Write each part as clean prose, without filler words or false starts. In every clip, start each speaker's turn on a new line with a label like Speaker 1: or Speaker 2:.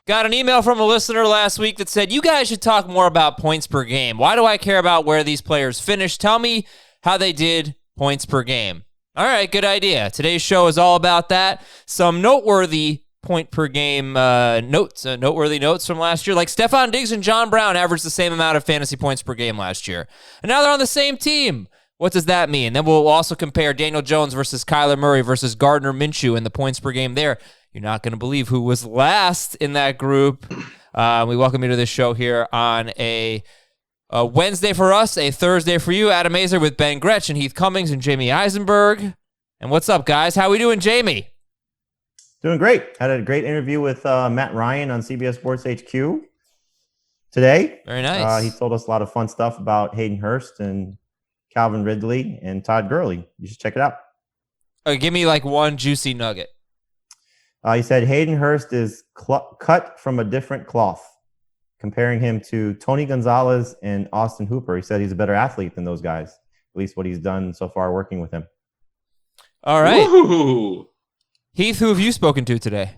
Speaker 1: Got an email from a listener last week that said, you guys should talk more about points per game. Why do I care about where these players finish? Tell me how they did points per game. All right, good idea. Today's show is all about that. Some noteworthy point per game noteworthy notes from last year. Like Stephon Diggs and John Brown averaged the same amount of fantasy points per game last year. And now they're on the same team. What does that mean? Then we'll also compare Daniel Jones versus Kyler Murray versus Gardner Minshew and the points per game there. You're not going to believe who was last in that group. We welcome you to this show here on a Wednesday for us, a Thursday for you. Adam Azer with Ben Gretchen, Heath Cummings, and Jamie Eisenberg. And what's up, guys? How we doing, Jamie?
Speaker 2: Doing great. Had a great interview with Matt Ryan on CBS Sports HQ today.
Speaker 1: Very nice.
Speaker 2: He told us a lot of fun stuff about Hayden Hurst and Calvin Ridley and Todd Gurley. You should check it out.
Speaker 1: Give me like one juicy nugget.
Speaker 2: He said Hayden Hurst is cut from a different cloth, comparing him to Tony Gonzalez and Austin Hooper. He said he's a better athlete than those guys, at least what he's done so far working with him.
Speaker 1: All right.
Speaker 3: Ooh.
Speaker 1: Heath, who have you spoken to today?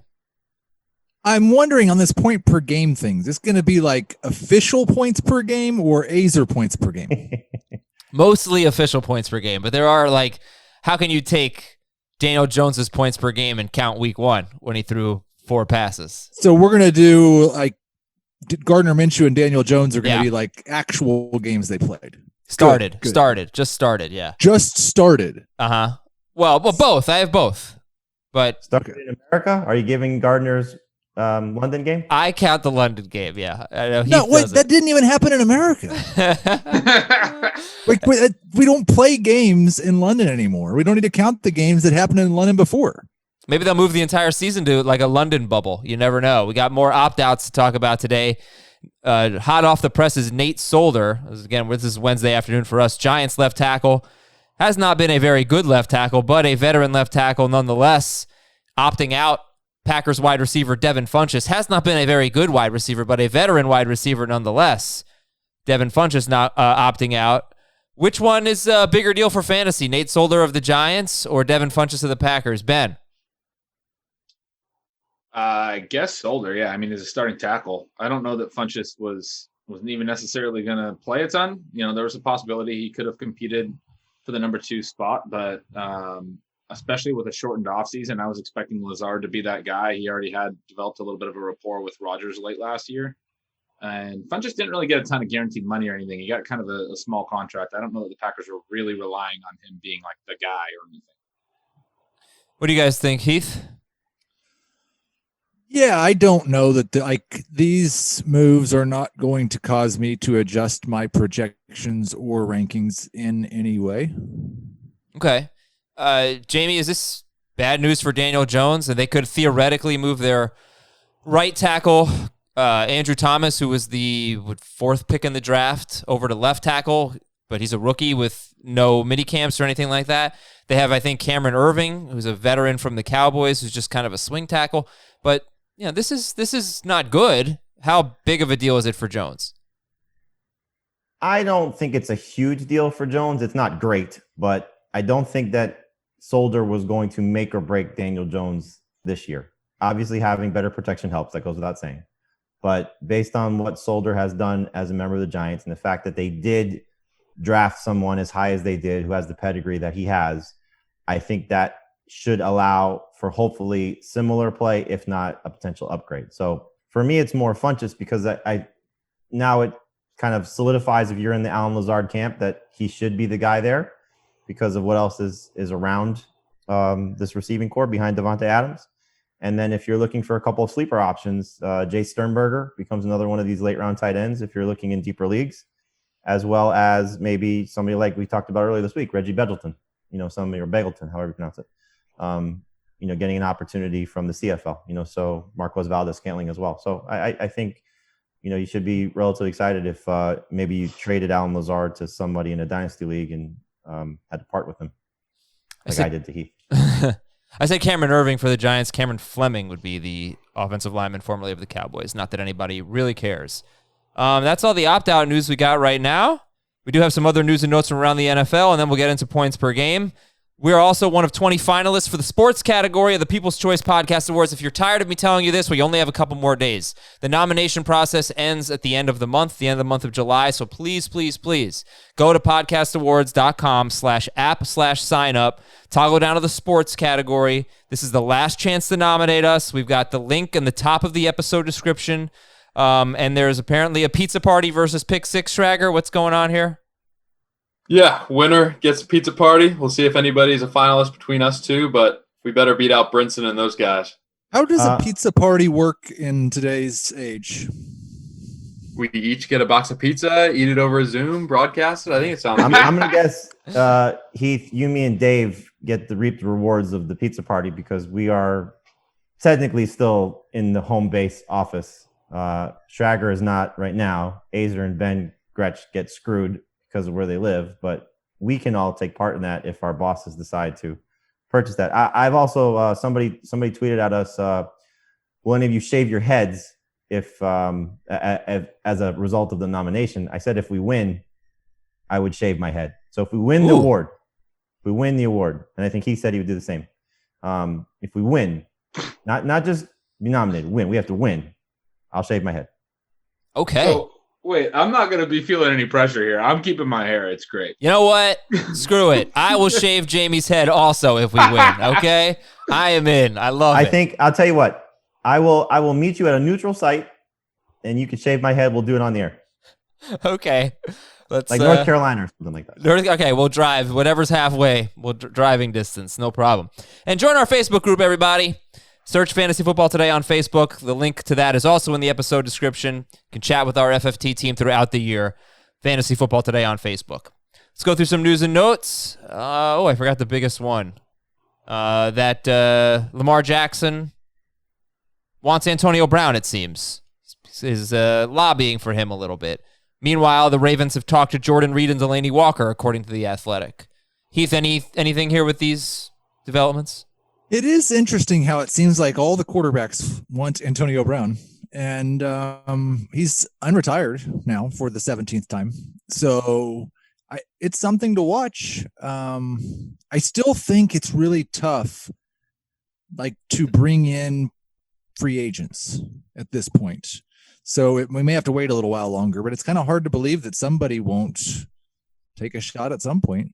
Speaker 4: I'm wondering on this point per game thing, is this going to be like official points per game or Azer points per game?
Speaker 1: Mostly official points per game, but there are like, how can you take Daniel Jones's points per game and count week 1 when he threw 4 passes?
Speaker 4: So we're going to do like Gardner Minshew and Daniel Jones are going to be like actual games they played.
Speaker 1: Started.
Speaker 4: Yeah.
Speaker 1: Just started.
Speaker 4: Just started.
Speaker 1: Uh-huh. Well, both. I have both. But
Speaker 2: Started in America? Are you giving Gardner's London game?
Speaker 1: I count the London game, yeah. I know
Speaker 4: No, wait, that didn't even happen in America. Like we don't play games in London anymore. We don't need to count the games that happened in London before.
Speaker 1: Maybe they'll move the entire season to like a London bubble. You never know. We got more opt-outs to talk about today. Hot off the press is Nate Solder. Again, this is Wednesday afternoon for us. Giants left tackle. Has not been a very good left tackle, but a veteran left tackle nonetheless. Opting out. Packers wide receiver Devin Funchess has not been a very good wide receiver, but a veteran wide receiver nonetheless. Devin Funchess not opting out. Which one is a bigger deal for fantasy? Nate Solder of the Giants or Devin Funchess of the Packers? Ben?
Speaker 3: I guess Solder, yeah. I mean, as a starting tackle, I don't know that Funchess wasn't even necessarily going to play a ton. You know, there was a possibility he could have competed for the number 2 spot, but especially with a shortened offseason, I was expecting Lazard to be that guy. He already had developed a little bit of a rapport with Rodgers late last year. And Funchess didn't really get a ton of guaranteed money or anything. He got kind of a small contract. I don't know that the Packers were really relying on him being like the guy or anything.
Speaker 1: What do you guys think, Heath?
Speaker 4: Yeah, I don't know that these moves are not going to cause me to adjust my projections or rankings in any way.
Speaker 1: Okay. Jamie, is this bad news for Daniel Jones? And they could theoretically move their right tackle, Andrew Thomas, who was the 4th pick in the draft, over to left tackle, but he's a rookie with no mini camps or anything like that. They have, I think, Cameron Irving, who's a veteran from the Cowboys, who's just kind of a swing tackle. But you know, this is not good. How big of a deal is it for Jones?
Speaker 2: I don't think it's a huge deal for Jones. It's not great, but I don't think that Solder was going to make or break Daniel Jones this year. Obviously, having better protection helps. That goes without saying. But based on what Solder has done as a member of the Giants and the fact that they did draft someone as high as they did who has the pedigree that he has, I think that should allow for hopefully similar play, if not a potential upgrade. So for me, it's more Funchess because I now it kind of solidifies if you're in the Allen Lazard camp that he should be the guy there because of what else is around this receiving core behind Devontae Adams. And then if you're looking for a couple of sleeper options, Jay Sternberger becomes another one of these late round tight ends if you're looking in deeper leagues, as well as maybe somebody like we talked about earlier this week, Reggie Begelton, somebody, or Begelton, however you pronounce it. Getting an opportunity from the CFL, so Marquez Valdez-Scantling as well. So I think, you should be relatively excited if maybe you traded Allen Lazard to somebody in a dynasty league and had to part with him like I did to Heath.
Speaker 1: I said Cameron Irving for the Giants. Cameron Fleming would be the offensive lineman formerly of the Cowboys. Not that anybody really cares. That's all the opt-out news we got right now. We do have some other news and notes from around the NFL, and then we'll get into points per game. We are also one of 20 finalists for the sports category of the People's Choice Podcast Awards. If you're tired of me telling you this, we only have a couple more days. The nomination process ends at the end of the month, the end of the month of July. So please, please, please go to podcastawards.com/app/sign-up. Toggle down to the sports category. This is the last chance to nominate us. We've got the link in the top of the episode description. And there's apparently a pizza party versus Pick Six. Schrager, what's going on here?
Speaker 5: Yeah, winner gets a pizza party. We'll see if anybody's a finalist between us two, but we better beat out Brinson and those guys.
Speaker 4: How does a pizza party work in today's age?
Speaker 5: We each get a box of pizza, eat it over a Zoom, broadcast it. I think it sounds good.
Speaker 2: I'm going to guess, Heath, you, me, and Dave get to reap the rewards of the pizza party because we are technically still in the home base office. Schrager is not right now. Azer and Ben Gretsch get screwed because of where they live, but we can all take part in that if our bosses decide to purchase that. I've also somebody tweeted at us, will any of you shave your heads if as a result of the nomination? I said if we win, I would shave my head. So if we win the award, and I think he said he would do the same. If we win, not just be nominated, win. We have to win. I'll shave my head.
Speaker 1: Okay.
Speaker 3: So, wait, I'm not going to be feeling any pressure here. I'm keeping my hair. It's great.
Speaker 1: You know what? Screw it. I will shave Jamie's head also if we win, okay? I am in. I love it.
Speaker 2: I think I'll tell you what. I will meet you at a neutral site, and you can shave my head. We'll do it on the air.
Speaker 1: Okay. Let's
Speaker 2: like North Carolina or something like that.
Speaker 1: Okay, we'll drive. Whatever's halfway. We'll driving distance. No problem. And join our Facebook group, everybody. Search Fantasy Football Today on Facebook. The link to that is also in the episode description. You can chat with our FFT team throughout the year. Fantasy Football Today on Facebook. Let's go through some news and notes. I forgot the biggest one. That Lamar Jackson wants Antonio Brown, it seems. Is lobbying for him a little bit. Meanwhile, the Ravens have talked to Jordan Reed and Delaney Walker, according to The Athletic. Heath, anything here with these developments?
Speaker 4: It is interesting how it seems like all the quarterbacks want Antonio Brown, and he's unretired now for the 17th time. So it's something to watch. I still think it's really tough, to bring in free agents at this point. So we may have to wait a little while longer, but it's kind of hard to believe that somebody won't take a shot at some point.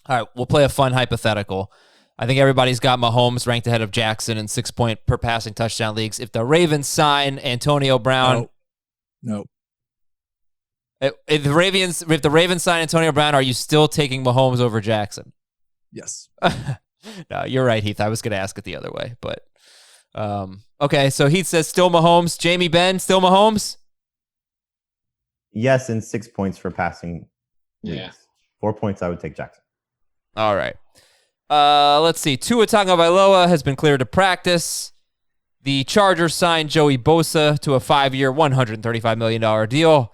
Speaker 1: All right, we'll play a fun hypothetical. I think everybody's got Mahomes ranked ahead of Jackson in 6-point per passing touchdown leagues. If the Ravens sign Antonio Brown,
Speaker 4: no.
Speaker 1: If the Ravens sign Antonio Brown, are you still taking Mahomes over Jackson?
Speaker 4: Yes.
Speaker 1: No, you're right, Heath. I was going to ask it the other way, but okay. So Heath says still Mahomes. Jamie, Ben, still Mahomes?
Speaker 2: Yes, and 6 points for passing.
Speaker 3: Yeah.
Speaker 2: Leagues. 4 points, I would take Jackson.
Speaker 1: All right. Let's see. Tua Tagovailoa has been cleared to practice. The Chargers signed Joey Bosa to a 5-year, $135 million deal.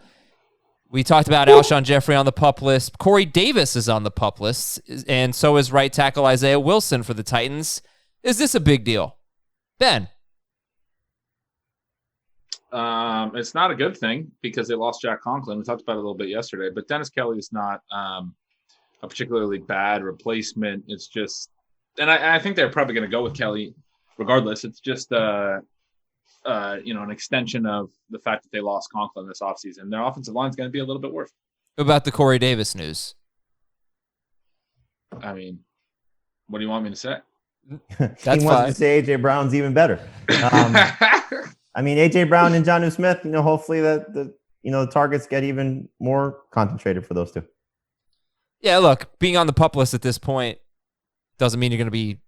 Speaker 1: We talked about Alshon Jeffrey on the PUP list. Corey Davis is on the PUP list, and so is right tackle Isaiah Wilson for the Titans. Is this a big deal? Ben?
Speaker 3: It's not a good thing because they lost Jack Conklin. We talked about it a little bit yesterday, but Dennis Kelly is not a particularly bad replacement. It's just, and I think they're probably going to go with Kelly regardless. It's just, an extension of the fact that they lost Conklin this offseason. Their offensive line is going to be a little bit worse.
Speaker 1: What about the Corey Davis news?
Speaker 3: I memean, what do you want me to say?
Speaker 1: That's
Speaker 2: he wants
Speaker 1: fine.
Speaker 2: to say AJ Brown's even better. I mean, AJ Brown and Jonnu Smith. Hopefully the targets get even more concentrated for those two.
Speaker 1: Yeah, look, being on the PUP list at this point doesn't mean you're going to be.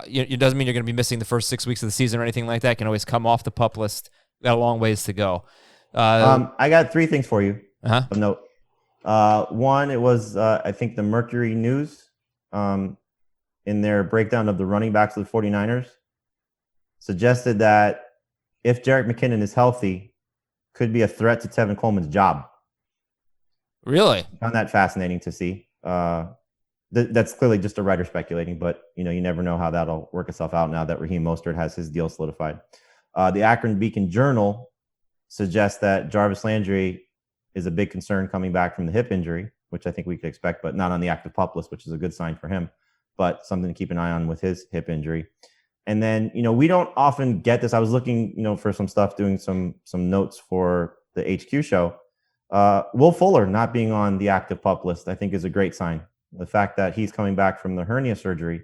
Speaker 1: It doesn't mean you're going to be missing the first 6 weeks of the season or anything like that. You can always come off the PUP list. Got a long ways to go.
Speaker 2: I got 3 things for you.
Speaker 1: Uh-huh.
Speaker 2: Note. One, it was I think the Mercury News in their breakdown of the running backs of the 49ers suggested that if Jerick McKinnon is healthy, could be a threat to Tevin Coleman's job.
Speaker 1: Really?
Speaker 2: I found that fascinating to see. That's clearly just a writer speculating, but you never know how that'll work itself out now that Raheem Mostert has his deal solidified. The Akron Beacon Journal suggests that Jarvis Landry is a big concern coming back from the hip injury, which I think we could expect, but not on the active PUP list, which is a good sign for him. but something to keep an eye on with his hip injury. And then, we don't often get this. I was looking, for some stuff, doing some notes for the HQ show. Will Fuller not being on the active PUP list, I think, is a great sign. The fact that he's coming back from the hernia surgery,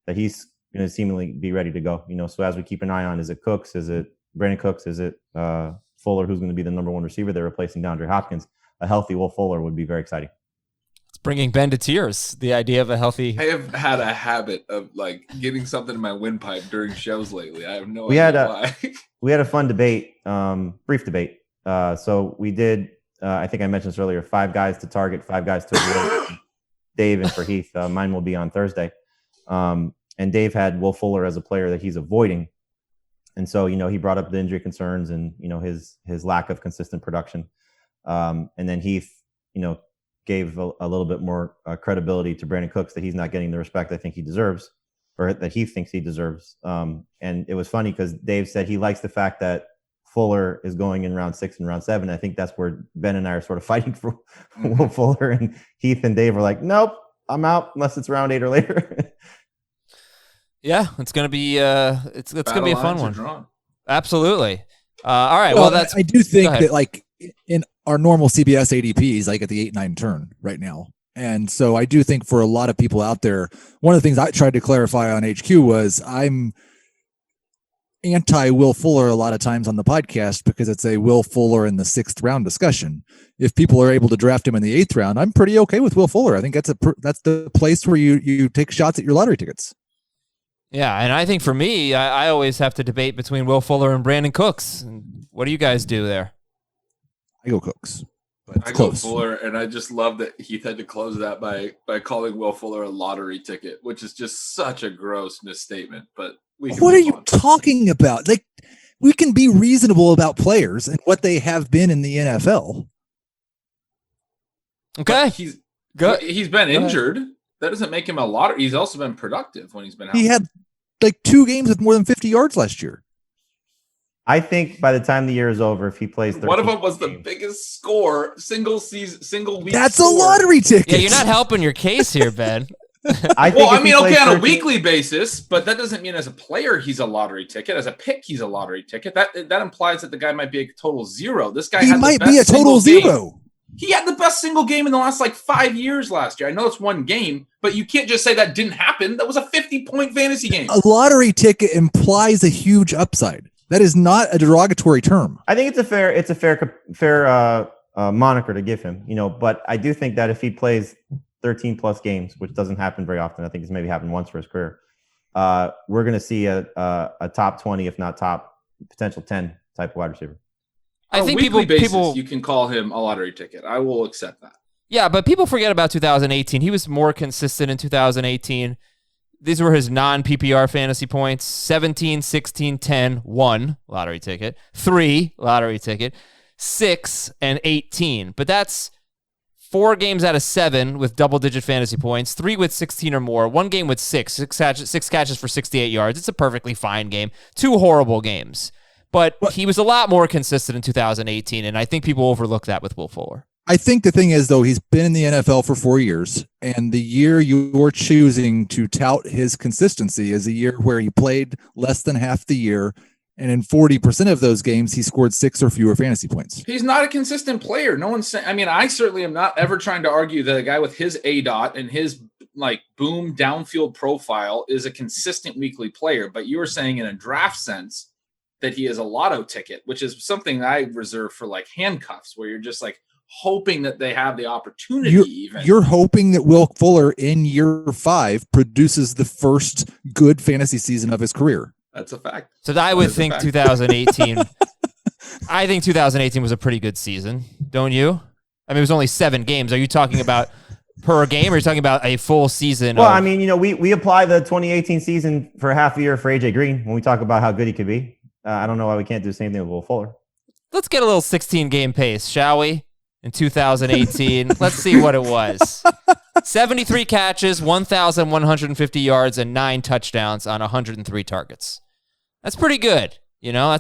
Speaker 2: that he's going to seemingly be ready to go. So as we keep an eye on, is it Cooks? Is it Brandon Cooks? Is it Fuller, who's going to be the number one receiver there replacing DeAndre Hopkins? A healthy Will Fuller would be very exciting.
Speaker 1: It's bringing Ben to tears, the idea of a healthy...
Speaker 6: I have had a habit of getting something in my windpipe during shows lately. I have no idea why.
Speaker 2: We had a fun debate, brief debate. So we did, I think I mentioned this earlier, 5 guys to target, 5 guys to avoid. Dave and for Heath. Mine will be on Thursday. And Dave had Will Fuller as a player that he's avoiding. And so, he brought up the injury concerns and, his lack of consistent production. And then Heath, gave a little bit more credibility to Brandon Cooks, that he's not getting the respect I think he deserves, or that Heath thinks he deserves. And it was funny because Dave said he likes the fact that Fuller is going in round 6 and round 7. I think that's where Ben and I are sort of fighting for Will Fuller, and Heath and Dave are like, nope, I'm out unless it's round 8 or later.
Speaker 1: Yeah, it's gonna be it's gonna be a fun one. Absolutely. All right.
Speaker 4: Well, I do think that in our normal CBS ADP is at the 8-9 turn right now. And so I do think for a lot of people out there, one of the things I tried to clarify on HQ was I'm anti Will Fuller a lot of times on the podcast because it's a Will Fuller in the 6th round discussion. If people are able to draft him in the 8th round, I'm pretty okay with Will Fuller. I think that's the place where you take shots at your lottery tickets.
Speaker 1: Yeah, and I think for me, I always have to debate between Will Fuller and Brandon Cooks. What do you guys do there?
Speaker 4: I go Cooks.
Speaker 6: I go Fuller, and I just love that Heath had to close that by calling Will Fuller a lottery ticket, which is just such a gross misstatement. But
Speaker 4: what are you talking about? We can be reasonable about players and what they have been in the NFL.
Speaker 1: Okay,
Speaker 6: he's been injured. That doesn't make him a lottery. He's also been productive when he's been out.
Speaker 4: He had 2 games with more than 50 yards last year.
Speaker 2: I think by the time the year is over, if he plays 13
Speaker 6: one of them was the biggest score single week.
Speaker 4: That's
Speaker 6: score.
Speaker 4: A lottery ticket.
Speaker 1: Yeah, you're not helping your case here, Ben.
Speaker 6: On a weekly basis, but that doesn't mean as a player he's a lottery ticket. As a pick, he's a lottery ticket. That implies that the guy might be a total zero. This guy
Speaker 4: might be a total zero.
Speaker 6: He had the best single game in the last 5 years last year. I know it's one game, but you can't just say that didn't happen. That was a 50-point fantasy game.
Speaker 4: A lottery ticket implies a huge upside. That is not a derogatory term.
Speaker 2: I think it's a fair moniker to give him, but I do think that if he plays 13 plus games, which doesn't happen very often, I think it's maybe happened once for his career, we're going to see a top 20, if not top potential 10 type of wide receiver.
Speaker 1: I think
Speaker 6: people you can call him a lottery ticket. I will accept that.
Speaker 1: Yeah, but people forget about 2018. He was more consistent in 2018. These were his non-PPR fantasy points: 17, 16, 10, 1 lottery ticket, 3 lottery ticket, 6 and 18. But that's 4 games out of 7 with double-digit fantasy points, 3 with 16 or more, 1 game with 6 catches for 68 yards. It's a perfectly fine game. 2 horrible games. But he was a lot more consistent in 2018, and I think people overlook that with Will Fuller.
Speaker 4: I think the thing is, though, he's been in the NFL for 4 years, and the year you're choosing to tout his consistency is a year where he played less than half the year, and in 40% of those games, he scored 6 or fewer fantasy points.
Speaker 6: He's not a consistent player. No one's saying. I mean, I certainly am not ever trying to argue that a guy with his ADOT and his boom downfield profile is a consistent weekly player. But you were saying in a draft sense that he is a lotto ticket, which is something I reserve for handcuffs, where you're just hoping that they have the opportunity.
Speaker 4: You're hoping that Will Fuller in year 5 produces the first good fantasy season of his career.
Speaker 6: That's a fact.
Speaker 1: So I would think 2018. I think 2018 was a pretty good season, don't you? I mean, it was only 7 games. Are you talking about per game, or are you talking about a full season?
Speaker 2: Well, I mean, we apply the 2018 season for a half a year for AJ Green when we talk about how good he could be. I don't know why we can't do the same thing with Will Fuller.
Speaker 1: Let's get a little 16-game pace, shall we? In 2018, let's see what it was. 73 catches, 1,150 yards, and 9 touchdowns on 103 targets. That's pretty good. He's
Speaker 2: going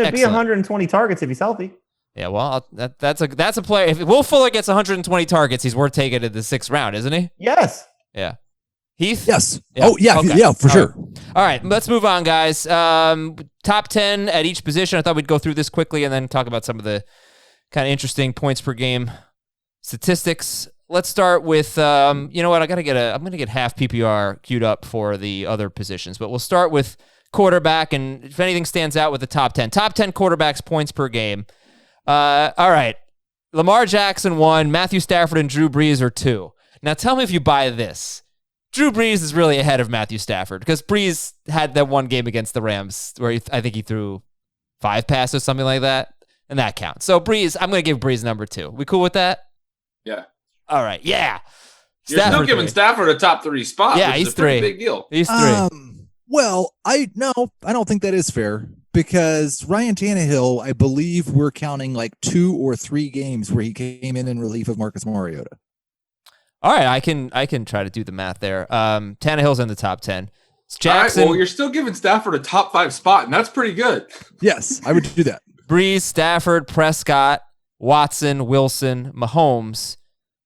Speaker 2: to be 120 targets if he's healthy.
Speaker 1: Yeah, well, that's a player. If Will Fuller gets 120 targets, he's worth taking in the 6th round, isn't he?
Speaker 2: Yes.
Speaker 1: Yeah. Heath?
Speaker 4: Yes.
Speaker 1: Yeah.
Speaker 4: Oh, yeah.
Speaker 1: Okay.
Speaker 4: Yeah, for
Speaker 1: All
Speaker 4: sure.
Speaker 1: right. All right, let's move on, guys. Top 10 at each position. I thought we'd go through this quickly and then talk about some of the kind of interesting points per game statistics. Let's start with, you know what? I'm going to get half PPR queued up for the other positions, but we'll start with quarterback, and if anything stands out with the top 10. Top 10 quarterbacks points per game. All right. Lamar Jackson 1, Matthew Stafford and Drew Brees are 2. Now tell me if you buy this. Drew Brees is really ahead of Matthew Stafford because Brees had that one game against the Rams where I think he threw 5 passes, something like that, and that counts. So Brees, I'm going to give Brees number 2. We cool with that?
Speaker 6: Yeah.
Speaker 1: All right. Yeah.
Speaker 6: You're still giving Stafford a top 3 spot.
Speaker 1: Yeah,
Speaker 6: which
Speaker 1: he's
Speaker 6: is a pretty
Speaker 1: 3.
Speaker 6: Big deal.
Speaker 1: He's 3.
Speaker 4: Well, I don't think that is fair because Ryan Tannehill, I believe we're counting like 2 or 3 games where he came in relief of Marcus Mariota.
Speaker 1: All right, I can try to do the math there. Tannehill's in the top 10. Jackson.
Speaker 6: All right, well, you're still giving Stafford a top 5 spot, and that's pretty good.
Speaker 4: Yes, I would do that.
Speaker 1: Brees, Stafford, Prescott, Watson, Wilson, Mahomes,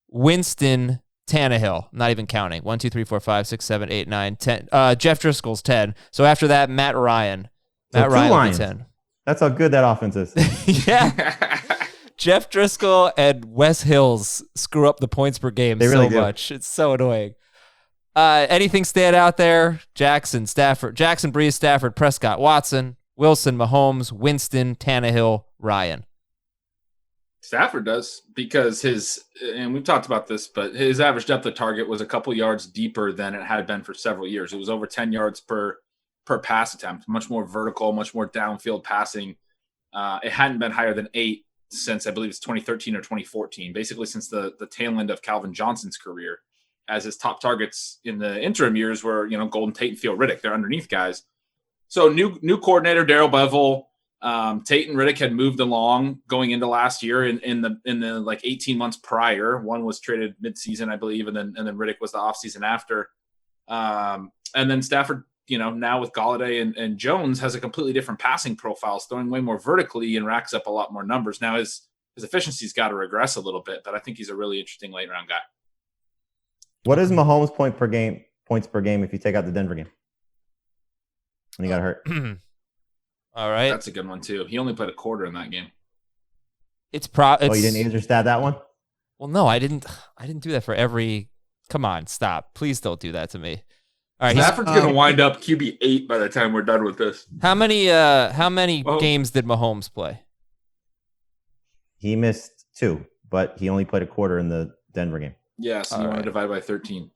Speaker 1: Winston, Tannehill. Not even counting. 1, 2, 3, 4, 5, 6, 7, 8, 9, 10. Jeff Driscoll's 10. So after that, Matt Ryan. Matt Ryan will be 10.
Speaker 2: That's how good that offense is.
Speaker 1: Yeah. Jeff Driscoll and Wes Hills screw up the points per game so much. It's so annoying. Anything stand out there? Jackson, Brees, Stafford, Prescott, Watson, Wilson, Mahomes, Winston, Tannehill, Ryan.
Speaker 6: Stafford does because and we've talked about this, but his average depth of target was a couple yards deeper than it had been for several years. It was over 10 yards per pass attempt, much more vertical, much more downfield passing. It hadn't been higher than 8 since I believe it's 2013 or 2014, basically since the tail end of Calvin Johnson's career, as his top targets in the interim years were, Golden Tate and Theo Riddick. They're underneath guys. So new coordinator, Darrell Bevell, Tate and Riddick had moved along going into last year in the like 18 months prior. One was traded midseason, I believe, and then Riddick was the offseason after. And then Stafford, now with Golladay and Jones has a completely different passing profile, throwing way more vertically and racks up a lot more numbers. Now his efficiency's got to regress a little bit, but I think he's a really interesting late round guy.
Speaker 2: What is Mahomes points per game if you take out the Denver game? And he got hurt.
Speaker 1: All right.
Speaker 6: That's a good one too. He only played a quarter in that game.
Speaker 2: You didn't either stat that one?
Speaker 1: Well, no, I didn't do that for every. Come on, stop. Please don't do that to me. All right,
Speaker 6: Stafford's going to wind up QB 8 by the time we're done with this.
Speaker 1: How many games did Mahomes play?
Speaker 2: He missed 2, but he only played a quarter in the Denver game.
Speaker 6: Yeah, so you want to divide by 13.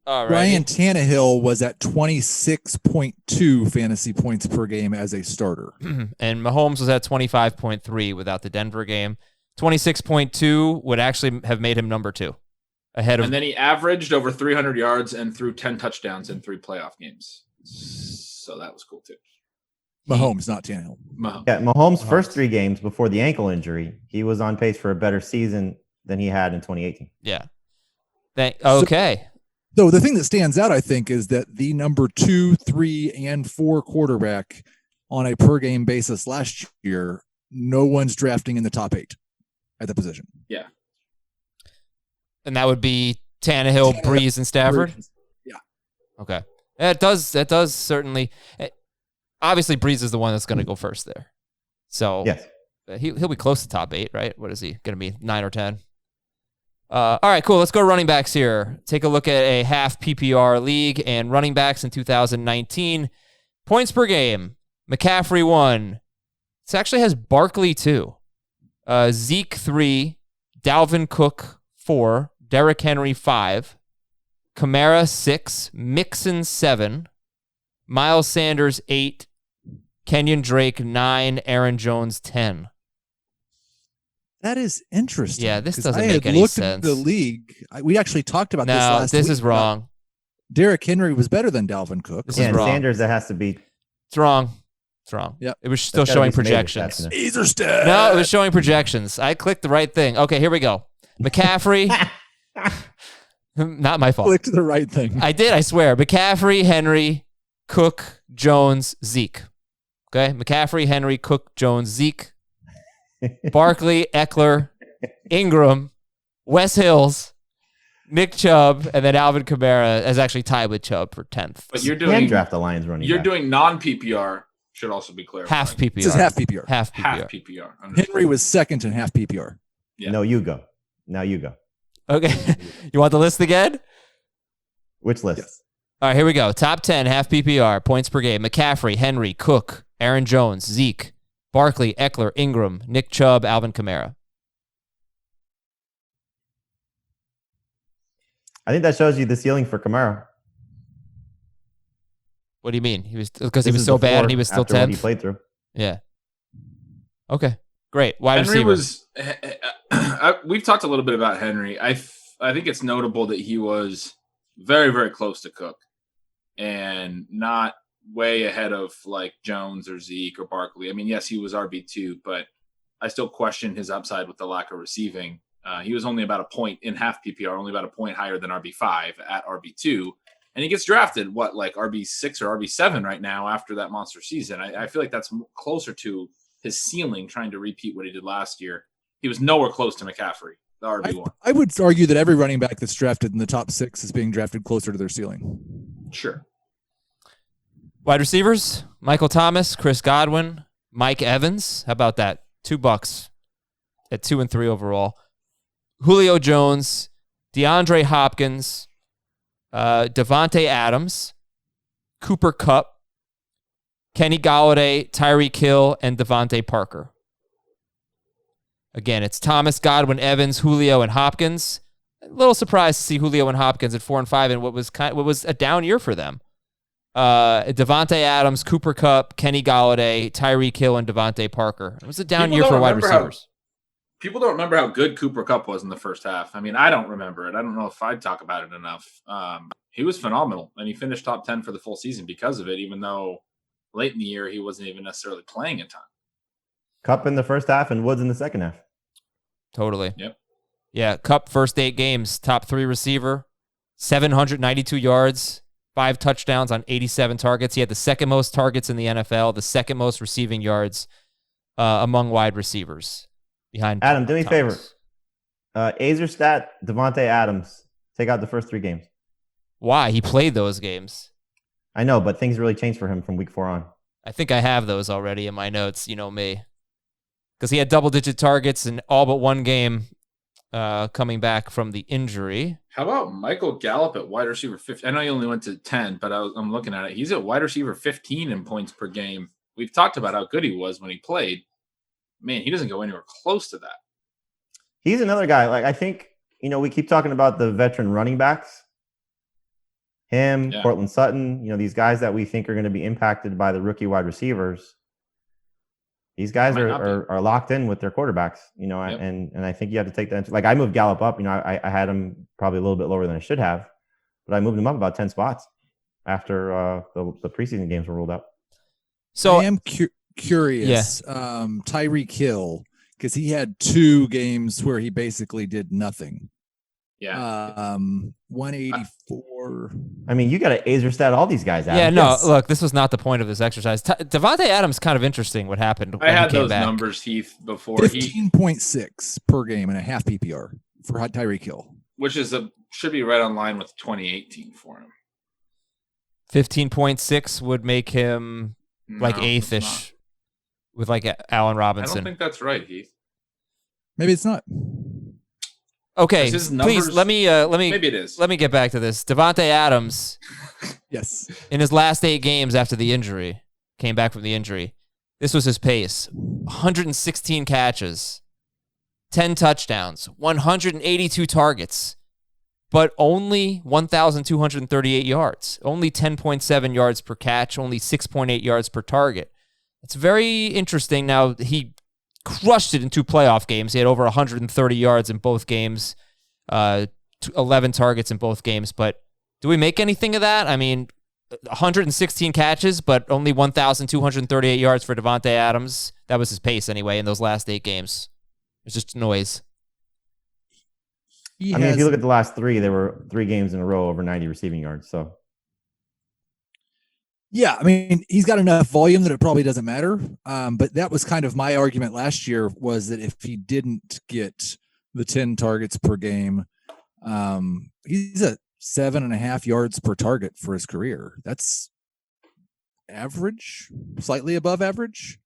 Speaker 1: All right.
Speaker 4: Ryan Tannehill was at 26.2 fantasy points per game as a starter.
Speaker 1: And Mahomes was at 25.3 without the Denver game. 26.2 would actually have made him number 2. Ahead of,
Speaker 6: and then he averaged over 300 yards and threw 10 touchdowns in 3 playoff games. So that was cool too.
Speaker 4: Mahomes, not Tannehill.
Speaker 2: Yeah, Mahomes' first 3 games before the ankle injury, he was on pace for a better season than he had in 2018.
Speaker 1: Yeah. Okay.
Speaker 4: So the thing that stands out, I think, is that the number 2, 3, and 4 quarterback on a per game basis last year, no one's drafting in the top 8 at the position.
Speaker 6: Yeah.
Speaker 1: And that would be Tannehill, Brees, and Stafford?
Speaker 4: Yeah.
Speaker 1: Okay. That does certainly. Obviously, Brees is the one that's going to go first there. So
Speaker 2: yes.
Speaker 1: He'll be close to top 8, right? What is he going to be, 9 or 10? All right, cool. Let's go running backs here. Take a look at a half PPR league and running backs in 2019. Points per game. McCaffrey 1. This actually has Barkley 2. Zeke 3. Dalvin Cook 4. Derrick Henry 5. Kamara 6. Mixon 7. Miles Sanders 8. Kenyon Drake 9. Aaron Jones 10.
Speaker 4: That is interesting.
Speaker 1: Yeah, this doesn't make any sense.
Speaker 4: I had looked at the league. We actually talked about this last week.
Speaker 1: No, this is wrong.
Speaker 4: Derrick Henry was better than Dalvin Cook.
Speaker 1: This is wrong.
Speaker 2: Sanders, that has to be.
Speaker 1: It's wrong. It's wrong.
Speaker 4: Yep.
Speaker 1: It was still showing projections.
Speaker 4: These are stats.
Speaker 1: No, it was showing projections. I clicked the right thing. Okay, here we go. McCaffrey. Not my fault.
Speaker 4: Clicked the right thing.
Speaker 1: I did, I swear. McCaffrey, Henry, Cook, Jones, Zeke. Okay? McCaffrey, Henry, Cook, Jones, Zeke. Barkley, Eckler, Ingram, Wes Hills, Nick Chubb, and then Alvin Kamara is actually tied with Chubb for 10th.
Speaker 6: But you're
Speaker 2: You can
Speaker 6: doing
Speaker 2: draft a Lions running
Speaker 6: you're
Speaker 2: back.
Speaker 6: doing non-PPR. Should also be clear.
Speaker 1: Half PPR.
Speaker 4: This is half PPR.
Speaker 1: Half PPR.
Speaker 6: Half PPR. Understood.
Speaker 4: Henry was second in half PPR.
Speaker 6: Yeah.
Speaker 2: No, you go. Now you go.
Speaker 1: Okay. You want the list again?
Speaker 2: Which list?
Speaker 4: Yes.
Speaker 1: All right, here we go. Top 10, half PPR, points per game. McCaffrey, Henry, Cook, Aaron Jones, Zeke, Barkley, Eckler, Ingram, Nick Chubb, Alvin Kamara.
Speaker 2: I think that shows you the ceiling for Kamara.
Speaker 1: What do you mean? He was because he
Speaker 2: This
Speaker 1: was
Speaker 2: is
Speaker 1: so bad
Speaker 2: before,
Speaker 1: and he was still
Speaker 2: after what he
Speaker 1: 10th?
Speaker 2: played through.
Speaker 1: Yeah. Okay. Great. Wide
Speaker 6: Henry
Speaker 1: receiver.
Speaker 6: was. We've talked a little bit about Henry. I think it's notable that he was very, very close to Cook, and not way ahead of like Jones or Zeke or Barkley. I mean, yes, he was RB2, but I still question his upside with the lack of receiving. He was only about a point in half PPR, only about a point higher than RB5 at RB2. And he gets drafted, like RB6 or RB7 right now after that monster season. I feel like that's closer to his ceiling, trying to repeat what he did last year. He was nowhere close to McCaffrey, the RB1.
Speaker 4: I would argue that every running back that's drafted in the top 6 is being drafted closer to their ceiling.
Speaker 6: Sure.
Speaker 1: Wide receivers, Michael Thomas, Chris Godwin, Mike Evans. How about that? $2 at 2 and 3 overall. Julio Jones, DeAndre Hopkins, Devontae Adams, Cooper Kupp, Kenny Golladay, Tyreek Hill, and Devontae Parker. Again, it's Thomas, Godwin, Evans, Julio, and Hopkins. A little surprised to see Julio and Hopkins at 4 and 5 in what was a down year for them. Devontae Adams, Cooper Kupp, Kenny Golladay, Tyreek Hill, and Devontae Parker. It was a down year for wide receivers.
Speaker 6: People don't remember how good Cooper Kupp was in the first half. I mean, I don't remember it. I don't know if I'd talk about it enough. He was phenomenal, and he finished top 10 for the full season because of it, even though late in the year he wasn't even necessarily playing a ton.
Speaker 2: Kupp in the first half and Woods in the second half.
Speaker 1: Totally.
Speaker 6: Yep.
Speaker 1: Yeah, Kupp first 8 games, top 3 receiver, 792 yards, 5 touchdowns on 87 targets. He had the second most targets in the NFL, the second most receiving yards among wide receivers. Behind
Speaker 2: Adam, do me a favor.
Speaker 1: Thomas.
Speaker 2: Azerstat, Devontae Adams. Take out the first 3 games.
Speaker 1: Why? He played those games.
Speaker 2: I know, but things really changed for him from week 4 on.
Speaker 1: I think I have those already in my notes. You know me. Because he had double-digit targets in all but 1 game coming back from the injury.
Speaker 6: How about Michael Gallup at wide receiver 15? I know he only went to 10, but I'm looking at it. He's at wide receiver 15 in points per game. We've talked about how good he was when he played. Man, he doesn't go anywhere close to that.
Speaker 2: He's another guy. Like, I think, we keep talking about the veteran running backs. Him,
Speaker 6: Yeah.
Speaker 2: Cortland Sutton, these guys that we think are going to be impacted by the rookie wide receivers. These guys are locked in with their quarterbacks,
Speaker 6: Yep.
Speaker 2: and I think you have to take that. Like, I moved Gallup up. I had him probably a little bit lower than I should have, but I moved him up about 10 spots after the preseason games were ruled out.
Speaker 1: So
Speaker 4: I am curious. Tyreek Hill, because he had 2 games where he basically did nothing.
Speaker 6: Yeah.
Speaker 4: 184.
Speaker 2: I mean, you got to Azerstat all these guys out.
Speaker 1: yeah, no,
Speaker 4: Yes.
Speaker 1: look, this was not the point of this exercise. Devontae Adams kind of interesting what happened when
Speaker 6: I had
Speaker 1: he came
Speaker 6: those
Speaker 1: back.
Speaker 6: numbers, Heath, before
Speaker 4: 15.6 per game and a half PPR for Tyreek Hill.
Speaker 6: which should be right on line with 2018 for him.
Speaker 1: 15.6 would make him like
Speaker 6: No, it's
Speaker 1: 8th-ish
Speaker 6: not.
Speaker 1: with like Allen
Speaker 6: I
Speaker 1: Robinson.
Speaker 6: don't think that's right, Heath.
Speaker 4: Maybe it's not.
Speaker 1: Okay,
Speaker 6: Is his
Speaker 1: please
Speaker 6: numbers-
Speaker 1: let me
Speaker 6: Maybe it is.
Speaker 1: let me get back to this. Devontae Adams
Speaker 4: Yes.
Speaker 1: in his last 8 games after the injury, came back from the injury. This was his pace: 116 catches, 10 touchdowns, 182 targets, but only 1,238 yards. Only 10.7 yards per catch, only 6.8 yards per target. It's very interesting. Now, he crushed it in 2 playoff games. He had over 130 yards in both games, 11 targets in both games. But do we make anything of that? I mean, 116 catches, but only 1,238 yards for Devontae Adams. That was his pace anyway in those last 8 games. It's just noise.
Speaker 2: I mean, if you look at the last 3, there were 3 games in a row over 90 receiving yards. So,
Speaker 4: yeah, I mean, he's got enough volume that it probably doesn't matter. But that was kind of my argument last year, was that if he didn't get the 10 targets per game, He's at 7.5 yards per target for his career. That's average, slightly above average.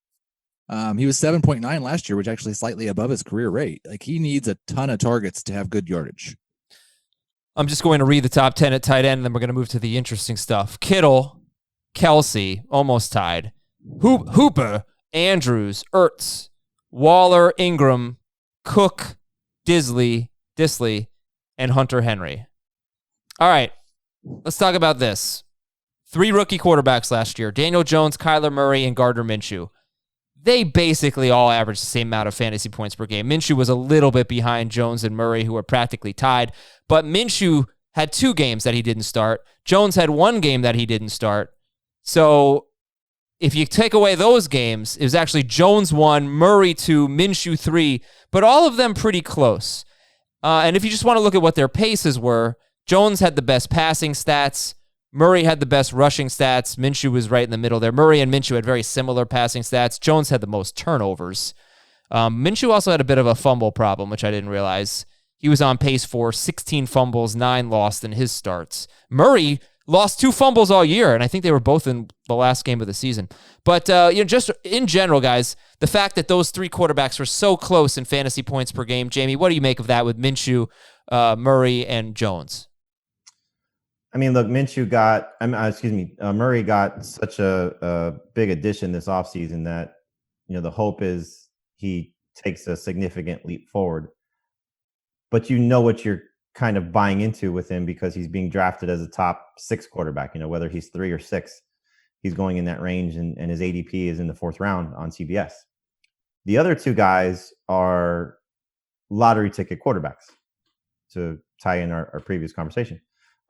Speaker 4: He was 7.9 last year, which actually slightly above his career rate. Like, he needs a ton of targets to have good yardage.
Speaker 1: I'm just going to read the top 10 at tight end, and then we're going to move to the interesting stuff. Kittle, Kelsey, almost tied. Hooper, Andrews, Ertz, Waller, Ingram, Cook, Disley, and Hunter Henry. All right, let's talk about this. 3 rookie quarterbacks last year, Daniel Jones, Kyler Murray, and Gardner Minshew. They basically all averaged the same amount of fantasy points per game. Minshew was a little bit behind Jones and Murray, who were practically tied, but Minshew had 2 games that he didn't start. Jones had 1 game that he didn't start. So if you take away those games, it was actually Jones 1, Murray 2, Minshew 3, but all of them pretty close. And if you just want to look at what their paces were, Jones had the best passing stats. Murray had the best rushing stats. Minshew was right in the middle there. Murray and Minshew had very similar passing stats. Jones had the most turnovers. Minshew also had a bit of a fumble problem, which I didn't realize. He was on pace for 16 fumbles, 9 lost in his starts. Murray lost 2 fumbles all year, and I think they were both in the last game of the season. But just in general, guys, the fact that those 3 quarterbacks were so close in fantasy points per game, Jamie, what do you make of that with Minshew, Murray, and Jones?
Speaker 2: I mean, look, Murray got such a big addition this offseason that, the hope is he takes a significant leap forward. But what you're kind of buying into with him because he's being drafted as a top 6 quarterback, whether he's 3 or 6, he's going in that range, and his ADP is in the 4th round on CBS. The other 2 guys are lottery ticket quarterbacks, to tie in our previous conversation.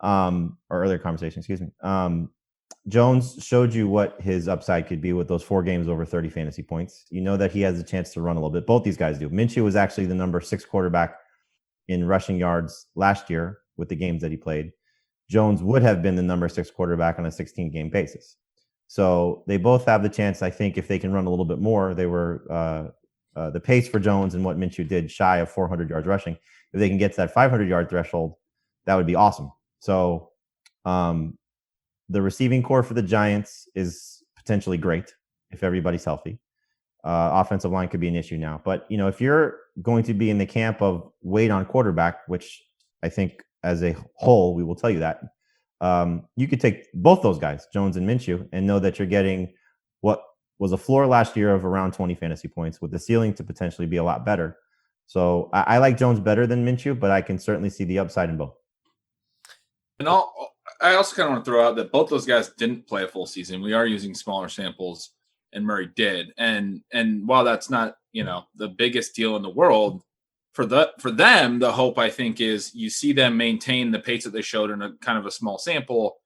Speaker 2: Or earlier conversation, excuse me. Jones showed you what his upside could be with those 4 games over 30 fantasy points. You know that he has a chance to run a little bit. Both these guys do. Minshew was actually the number 6 quarterback in rushing yards last year with the games that he played. Jones would have been the number 6 quarterback on a 16-game basis. So they both have the chance, I think, if they can run a little bit more. They were the pace for Jones and what Minshew did shy of 400 yards rushing. If they can get to that 500-yard threshold, that would be awesome. So the receiving core for the Giants is potentially great if everybody's healthy. Offensive line could be an issue now. But, if you're going to be in the camp of wait on quarterback, which I think as a whole, we will tell you that, you could take both those guys, Jones and Minshew, and know that you're getting what was a floor last year of around 20 fantasy points with the ceiling to potentially be a lot better. So I like Jones better than Minshew, but I can certainly see the upside in both.
Speaker 6: And I also kind of want to throw out that both those guys didn't play a full season. We are using smaller samples, and Murray did. And while that's not, the biggest deal in the world, for them, the hope, I think, is you see them maintain the pace that they showed in a kind of a small sample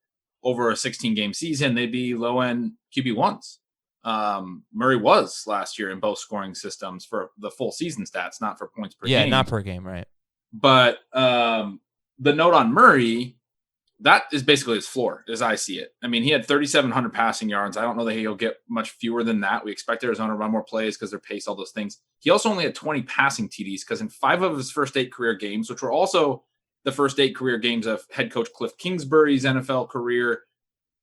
Speaker 6: over a 16-game season. They'd be low-end QB1s. Murray was last year in both scoring systems for the full season stats, not for points per game.
Speaker 1: Yeah, not per game, right.
Speaker 6: But the note on Murray, that is basically his floor, as I see it. I mean, he had 3,700 passing yards. I don't know that he'll get much fewer than that. We expect Arizona to run more plays because their pace, all those things. He also only had 20 passing TDs because in 5 of his first 8 career games, which were also the first 8 career games of head coach Cliff Kingsbury's NFL career,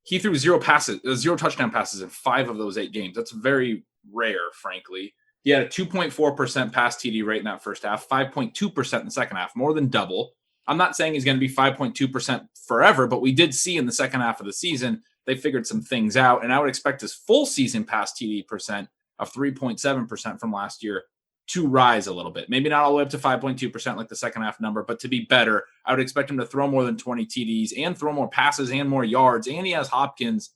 Speaker 6: he threw 0 touchdown passes in 5 of those 8 games. That's very rare, frankly. He had a 2.4% pass TD rate in that first half, 5.2% in the second half, more than double. I'm not saying he's going to be 5.2% forever, but we did see in the second half of the season, they figured some things out. And I would expect his full season pass TD percent of 3.7% from last year to rise a little bit. Maybe not all the way up to 5.2% like the second half number, but to be better, I would expect him to throw more than 20 TDs and throw more passes and more yards. And he has Hopkins,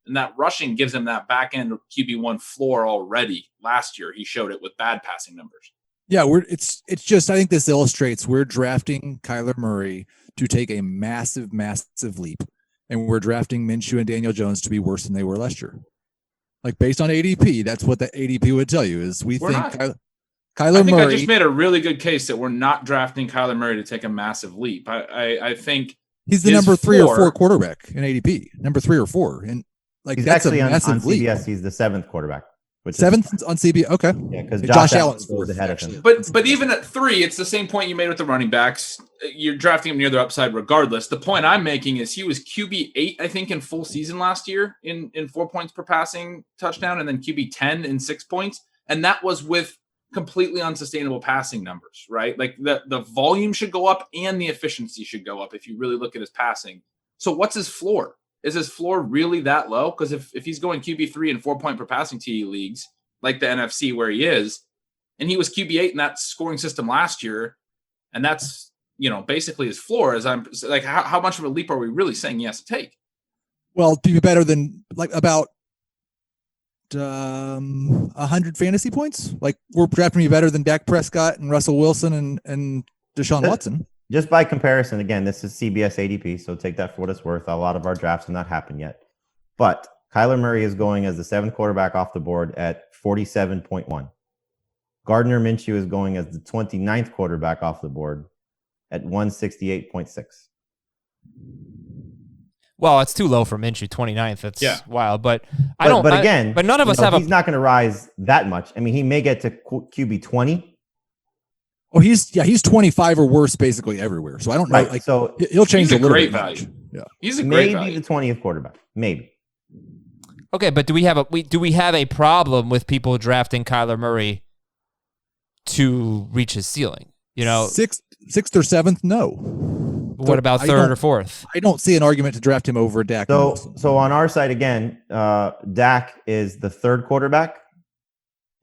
Speaker 6: and that rushing gives him that back end QB1 floor already. Last year, he showed it with bad passing numbers.
Speaker 4: Yeah, it's just, I think this illustrates we're drafting Kyler Murray to take a massive, massive leap. And we're drafting Minshew and Daniel Jones to be worse than they were last year. Like, based on ADP, that's what the ADP would tell you is we think Kyler Murray.
Speaker 6: I just made a really good case that we're not drafting Kyler Murray to take a massive leap. I think
Speaker 4: he's the number 3 or 4 quarterback in ADP, number 3 or 4. And like,
Speaker 2: he's
Speaker 4: that's
Speaker 2: actually
Speaker 4: a massive
Speaker 2: on CBS,
Speaker 4: leap.
Speaker 2: he's the 7th quarterback. which
Speaker 4: 7th on CBS. Okay.
Speaker 2: Yeah, because
Speaker 4: Josh Allen's
Speaker 2: was ahead of him.
Speaker 6: But even at 3, it's the same point you made with the running backs. You're drafting them near their upside regardless. The point I'm making is he was QB 8, I think, in full season last year in 4 points per passing touchdown, and then QB 10 in 6 points. And that was with completely unsustainable passing numbers, right? Like the volume should go up and the efficiency should go up if you really look at his passing. So what's his floor? Is his floor really that low? Because if he's going QB3 and 4 point per passing TD leagues, like the NFC where he is, and he was QB8 in that scoring system last year, and that's, basically his floor, as I'm like, how much of a leap are we really saying he has to take?
Speaker 4: Well, to be better than like about 100 fantasy points. Like we're drafting me better than Dak Prescott and Russell Wilson and Deshaun Watson.
Speaker 2: Just by comparison, again, this is CBS ADP, so take that for what it's worth. A lot of our drafts have not happened yet. But Kyler Murray is going as the 7th quarterback off the board at 47.1. Gardner Minshew is going as the 29th quarterback off the board at 168.6.
Speaker 1: Well, it's too low for Minshew, 29th. That's wild. But none of us have
Speaker 2: he's not going to rise that much. I mean, he may get to QB 20.
Speaker 4: Oh, he's 25 or worse basically everywhere. So I don't know.
Speaker 2: Right. So
Speaker 4: he'll change a little
Speaker 6: great
Speaker 4: bit.
Speaker 6: Value.
Speaker 4: Yeah,
Speaker 6: he's a great
Speaker 2: maybe
Speaker 6: value.
Speaker 2: the 20th quarterback. Maybe.
Speaker 1: Okay, but do we have a problem with people drafting Kyler Murray to reach his ceiling?
Speaker 4: Sixth or 7th, no.
Speaker 1: What about 3rd or 4th?
Speaker 4: I don't see an argument to draft him over Dak.
Speaker 2: So on our side again, Dak is the 3rd quarterback,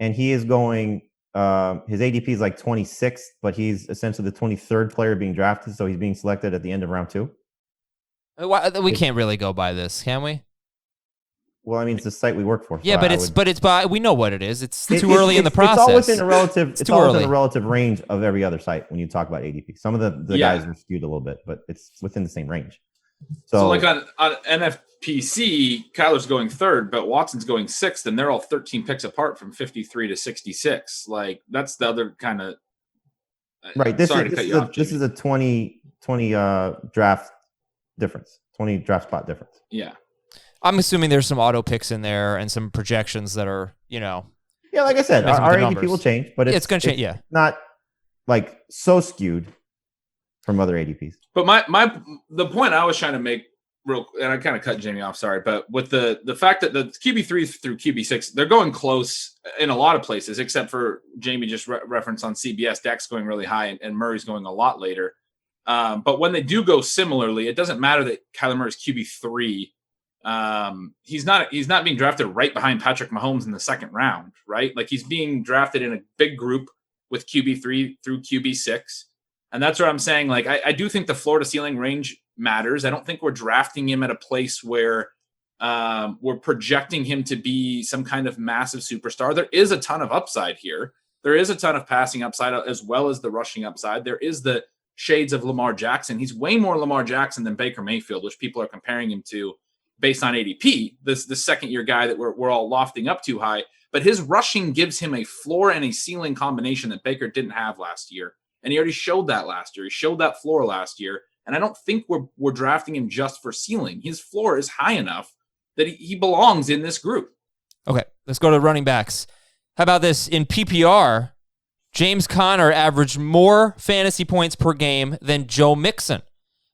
Speaker 2: and he is going. His ADP is like 26th, but he's essentially the 23rd player being drafted, so he's being selected at the end of round 2.
Speaker 1: We can't really go by this, can we?
Speaker 2: Well, I mean, it's the site we work for. So
Speaker 1: yeah, but it's by we know what it is. It's too early in the process.
Speaker 2: It's all within a relative. It's all
Speaker 1: early.
Speaker 2: within a relative range of every other site when you talk about ADP. Some of the guys are skewed a little bit, but it's within the same range.
Speaker 6: So like on NFPC, Kyler's going 3rd, but Watson's going 6th, and they're all 13 picks apart from 53 to 66. Like that's the other kind of
Speaker 2: right. This is a 20 draft difference, 20 draft spot difference.
Speaker 6: Yeah.
Speaker 1: I'm assuming there's some auto picks in there and some projections that are,
Speaker 2: Yeah, like I said, our ADP will change, but it's going to change. Yeah, not like so skewed from other ADPs.
Speaker 6: But the point I was trying to make, and I kind of cut Jamie off, sorry, but with the fact that the QB3 through QB6, they're going close in a lot of places, except for Jamie just referenced on CBS. Dak's going really high, and Murray's going a lot later. But when they do go similarly, it doesn't matter that Kyler Murray's QB3. He's not being drafted right behind Patrick Mahomes in the 2nd round, right? Like he's being drafted in a big group with QB3 through QB6. And that's where I'm saying, like, I do think the floor to ceiling range matters. I don't think we're drafting him at a place where we're projecting him to be some kind of massive superstar. There is a ton of upside here. There is a ton of passing upside as well as the rushing upside. There is the shades of Lamar Jackson. He's way more Lamar Jackson than Baker Mayfield, which people are comparing him to based on ADP, the 2nd-year guy that we're all lofting up too high. But his rushing gives him a floor and a ceiling combination that Baker didn't have last year. And he already showed that last year. He showed that floor last year. And I don't think we're drafting him just for ceiling. His floor is high enough that he belongs in this group.
Speaker 1: Okay, let's go to running backs. How about this? In PPR, James Conner averaged more fantasy points per game than Joe Mixon.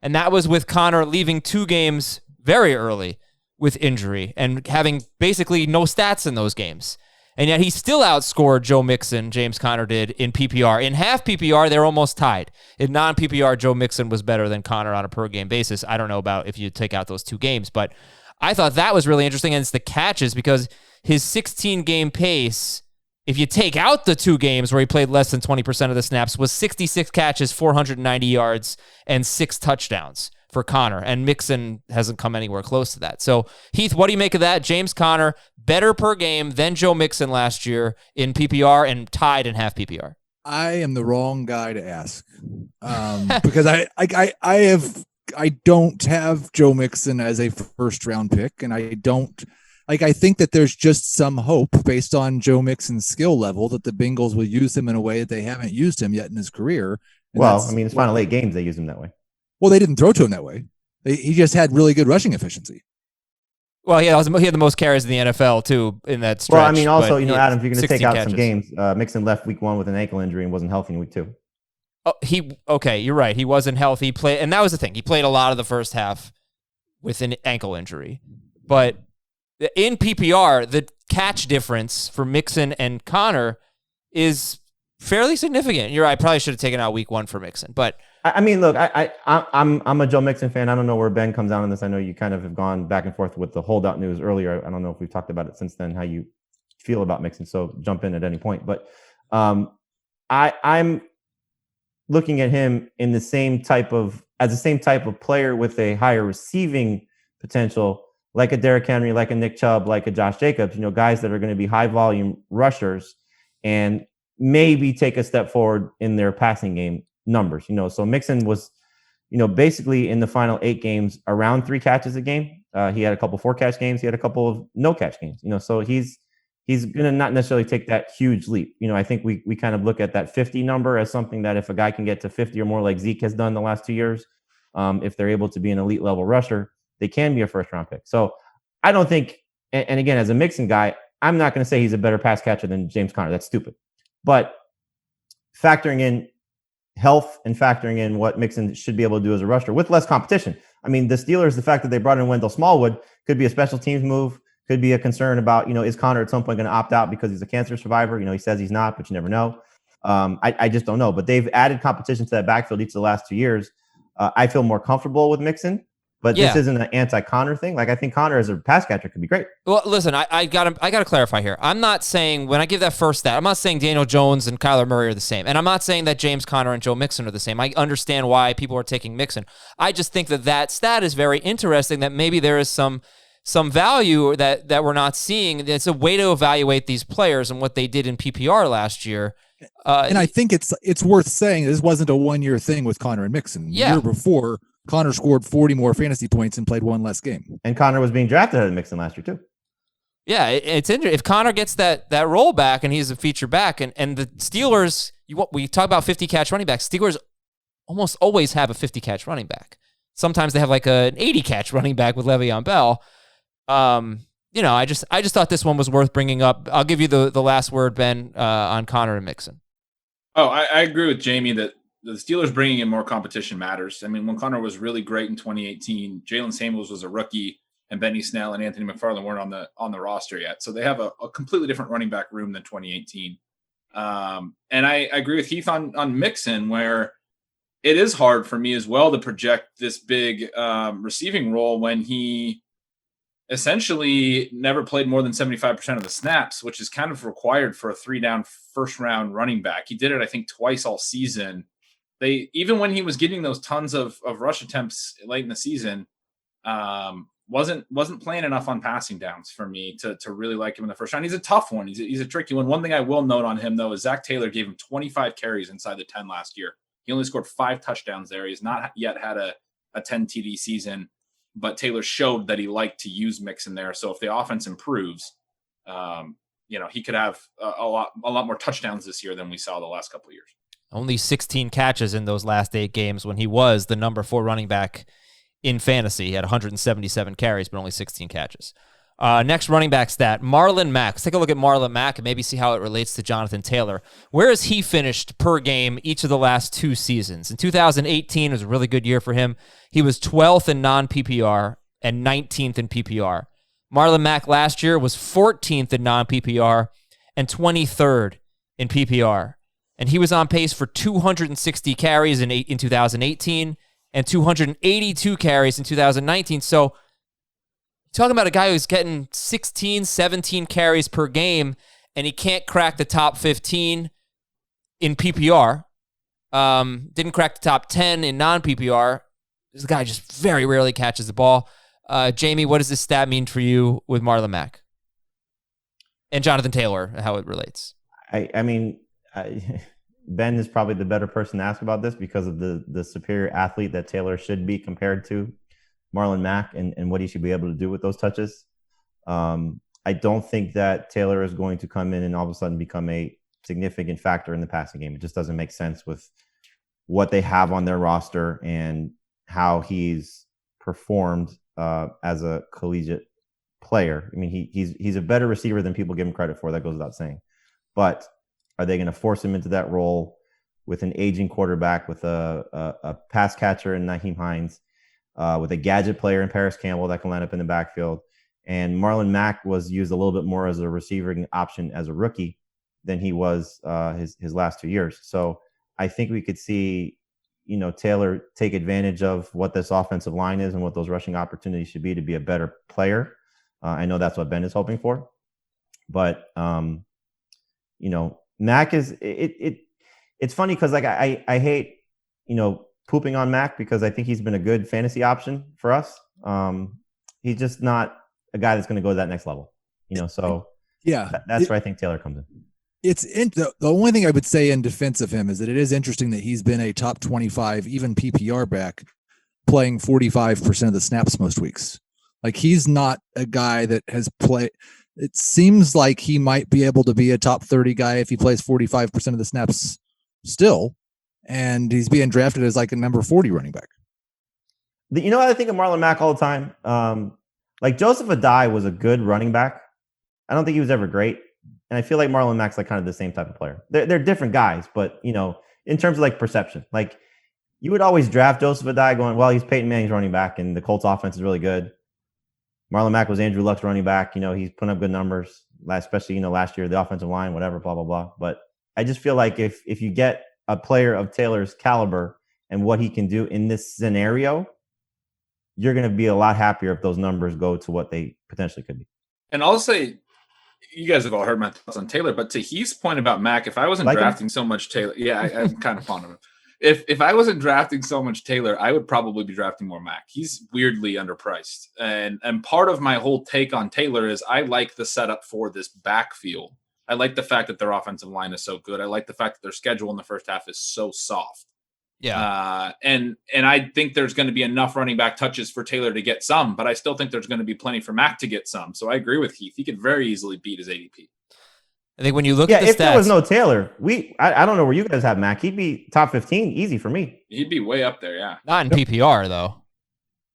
Speaker 1: And that was with Conner leaving 2 games very early with injury and having basically no stats in those games. And yet he still outscored Joe Mixon, James Conner did, in PPR. In half PPR, they're almost tied. In non-PPR, Joe Mixon was better than Conner on a per-game basis. I don't know about if you take out those 2 games, but I thought that was really interesting, and it's the catches because his 16-game pace, if you take out the 2 games where he played less than 20% of the snaps, was 66 catches, 490 yards, and 6 touchdowns for Conner, and Mixon hasn't come anywhere close to that. So, Heath, what do you make of that? James Conner, better per game than Joe Mixon last year in PPR and tied in half PPR.
Speaker 4: I am the wrong guy to ask because I don't have Joe Mixon as a 1st-round pick, and I think that there's just some hope based on Joe Mixon's skill level that the Bengals will use him in a way that they haven't used him yet in his career.
Speaker 2: Well, I mean, his final 8 games, they used him that way.
Speaker 4: Well, they didn't throw to him that way. He just had really good rushing efficiency.
Speaker 1: Well, he had the most carries in the NFL too in that stretch.
Speaker 2: Well, I mean, also,
Speaker 1: but
Speaker 2: Adam, if you're going to
Speaker 1: 16
Speaker 2: take out
Speaker 1: catches.
Speaker 2: some games, Mixon left week 1 with an ankle injury and wasn't healthy in week 2.
Speaker 1: Oh, you're right. He wasn't healthy. And that was the thing. He played a lot of the first half with an ankle injury. But in PPR, the catch difference for Mixon and Connor is fairly significant. You're right. I probably should have taken out week 1 for Mixon. But
Speaker 2: I mean, look, I'm a Joe Mixon fan. I don't know where Ben comes down on this. I know you kind of have gone back and forth with the holdout news earlier. I don't know if we've talked about it since then, how you feel about Mixon. So jump in at any point. But I'm looking at him in the same type of player with a higher receiving potential, like a Derrick Henry, like a Nick Chubb, like a Josh Jacobs, guys that are going to be high volume rushers and maybe take a step forward in their passing game numbers. So Mixon was, basically in the final 8 games around 3 catches a game. He had a couple 4-catch games. He had a couple of no-catch games, so he's going to not necessarily take that huge leap. I think we kind of look at that 50 number as something that if a guy can get to 50 or more, like Zeke has done the last 2 years, if they're able to be an elite level rusher, they can be a first round pick. So I don't think, and again, as a Mixon guy, I'm not going to say he's a better pass catcher than James Conner. That's stupid. But factoring in health and factoring in what Mixon should be able to do as a rusher with less competition. I mean, the Steelers, the fact that they brought in Wendell Smallwood could be a special teams move, could be a concern about, is Connor at some point going to opt out because he's a cancer survivor? He says he's not, but you never know. I just don't know. But they've added competition to that backfield each of the last 2 years. I feel more comfortable with Mixon. But this isn't an anti-Connor thing. Like, I think Connor as a pass catcher could be great.
Speaker 1: Well, listen, I gotta clarify here. I'm not saying, when I give that first stat, I'm not saying Daniel Jones and Kyler Murray are the same. And I'm not saying that James Conner and Joe Mixon are the same. I understand why people are taking Mixon. I just think that stat is very interesting, that maybe there is some value that we're not seeing. It's a way to evaluate these players and what they did in PPR last year.
Speaker 4: And I think it's worth saying this wasn't a 1-year thing with Connor and Mixon. The year before, Connor scored 40 more fantasy points and played 1 less game.
Speaker 2: And Connor was being drafted ahead of Mixon last year too.
Speaker 1: Yeah, it's interesting. If Connor gets that roll back and he's a feature back, and the Steelers, we talk about 50-catch running backs. Steelers almost always have a 50-catch running back. Sometimes they have like an 80-catch running back with Le'Veon Bell. I just thought this one was worth bringing up. I'll give you the last word, Ben, on Connor and Mixon.
Speaker 6: Oh, I agree with Jamie that the Steelers bringing in more competition matters. I mean, when Connor was really great in 2018, Jalen Samuels was a rookie, and Benny Snell and Anthony McFarland weren't on the roster yet. So they have a completely different running back room than 2018. And I agree with Heath on Mixon, where it is hard for me as well to project this big receiving role when he essentially never played more than 75% of the snaps, which is kind of required for a 3-down first-round running back. He did it, I think, twice all season. Even when he was getting those tons of rush attempts late in the season, wasn't playing enough on passing downs for me to really like him in the first round. He's a tough one. He's a tricky one. One thing I will note on him, though, is Zach Taylor gave him 25 carries inside the 10 last year. He only scored 5 touchdowns there. He's not yet had a 10 TD season, but Taylor showed that he liked to use Mixon there. So if the offense improves, he could have a lot more touchdowns this year than we saw the last couple of years.
Speaker 1: Only 16 catches in those last 8 games when he was the number 4 running back in fantasy. He had 177 carries, but only 16 catches. Next running back stat, Marlon Mack. Let's take a look at Marlon Mack and maybe see how it relates to Jonathan Taylor. Where has he finished per game each of the last 2 seasons? In 2018, it was a really good year for him. He was 12th in non-PPR and 19th in PPR. Marlon Mack last year was 14th in non-PPR and 23rd in PPR. And he was on pace for 260 carries in 2018 and 282 carries in 2019. So talking about a guy who's getting 16, 17 carries per game, and he can't crack the top 15 in PPR. Didn't crack the top 10 in non-PPR. This guy just very rarely catches the ball. Jamie, what does this stat mean for you with Marlon Mack? And Jonathan Taylor, how it relates?
Speaker 2: Ben is probably the better person to ask about this because of the superior athlete that Taylor should be compared to Marlon Mack and what he should be able to do with those touches. I don't think that Taylor is going to come in and all of a sudden become a significant factor in the passing game. It just doesn't make sense with what they have on their roster and how he's performed as a collegiate player. I mean, he's a better receiver than people give him credit for. That goes without saying. But are they going to force him into that role with an aging quarterback, with a pass catcher in Nyheim Hines, with a gadget player in Paris Campbell that can line up in the backfield? And Marlon Mack was used a little bit more as a receiving option as a rookie than he was his last 2 years. So I think we could see, Taylor take advantage of what this offensive line is and what those rushing opportunities should be to be a better player. I know that's what Ben is hoping for, but Mack is it's funny because like I hate pooping on Mack because I think he's been a good fantasy option for us. He's just not a guy that's going to go to that next level, So
Speaker 4: yeah,
Speaker 2: that's where I think Taylor comes in.
Speaker 4: The only thing I would say in defense of him is that it is interesting that he's been a top 25, even PPR back, playing 45% of the snaps most weeks. Like he's not a guy that has played. It seems like he might be able to be a top 30 guy if he plays 45% of the snaps still, and he's being drafted as like a number 40 running back.
Speaker 2: What I think of Marlon Mack all the time? Like Joseph Adai was a good running back. I don't think he was ever great. And I feel like Marlon Mack's like kind of the same type of player. They're different guys, but in terms of like perception, like you would always draft Joseph Adai going, well, he's Peyton Manning's running back and the Colts offense is really good. Marlon Mack was Andrew Luck's running back. He's putting up good numbers, especially, last year, the offensive line, whatever, blah, blah, blah. But I just feel like if you get a player of Taylor's caliber and what he can do in this scenario, you're going to be a lot happier if those numbers go to what they potentially could be.
Speaker 6: And I'll say, you guys have all heard my thoughts on Taylor, but to Heath's point about Mack, if I wasn't drafting so much Taylor, I'm kind of fond of him. If I wasn't drafting so much Taylor, I would probably be drafting more Mack. He's weirdly underpriced. And part of my whole take on Taylor is I like the setup for this backfield. I like the fact that their offensive line is so good. I like the fact that their schedule in the first half is so soft.
Speaker 1: Yeah.
Speaker 6: And I think there's going to be enough running back touches for Taylor to get some, but I still think there's going to be plenty for Mack to get some. So I agree with Heath. He could very easily beat his ADP.
Speaker 1: I think when you look at the
Speaker 2: if
Speaker 1: stats,
Speaker 2: there was no Taylor, I don't know where you guys have Mack. He'd be top 15 easy for me.
Speaker 6: He'd be way up there, yeah.
Speaker 1: Not in PPR though.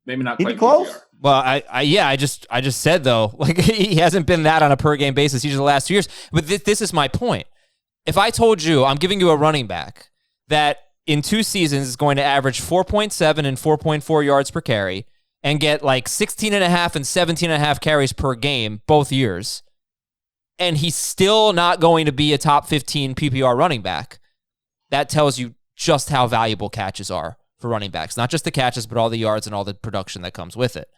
Speaker 6: Maybe not
Speaker 2: He'd
Speaker 6: quite
Speaker 2: be close.
Speaker 6: PPR.
Speaker 1: Well, I just said though, like he hasn't been that on a per game basis each of the last 2 years. But this is my point. If I told you I'm giving you a running back that in 2 seasons is going to average 4.7 and 4.4 yards per carry and get like 16 and a half and 17 and a half carries per game both years, and he's still not going to be a top 15 PPR running back, that tells you just how valuable catches are for running backs. Not just the catches, but all the yards and all the production that comes with it.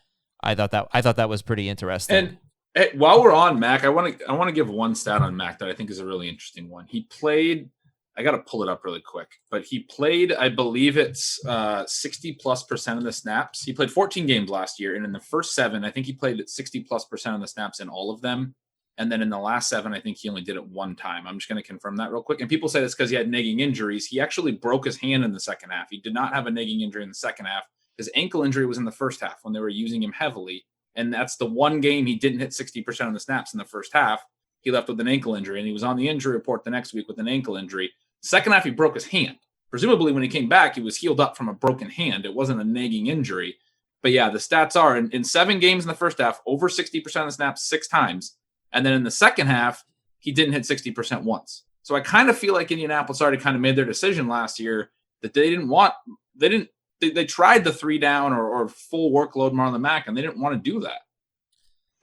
Speaker 1: I thought that was pretty interesting.
Speaker 6: And while we're on Mack, I want to give one stat on Mack that I think is a really interesting one. He played, I got to pull it up really quick, but he played, I believe it's 60+% of the snaps. He played 14 games last year, and in the first 7, I think he played at 60+% of the snaps in all of them. And then in the last 7, I think he only did it 1 time. I'm just going to confirm that real quick. And people say this because he had nagging injuries. He actually broke his hand in the second half. He did not have a nagging injury in the second half. His ankle injury was in the first half when they were using him heavily. And that's the one game he didn't hit 60% of the snaps in the first half. He left with an ankle injury, and he was on the injury report the next week with an ankle injury. Second half, he broke his hand. Presumably, when he came back, he was healed up from a broken hand. It wasn't a nagging injury. But yeah, the stats are in 7 games in the first half, over 60% of the snaps 6 times. And then in the second half, he didn't hit 60% once. So I kind of feel like Indianapolis already kind of made their decision last year that they tried the 3 down or full workload Marlon Mack, and they didn't want to do that.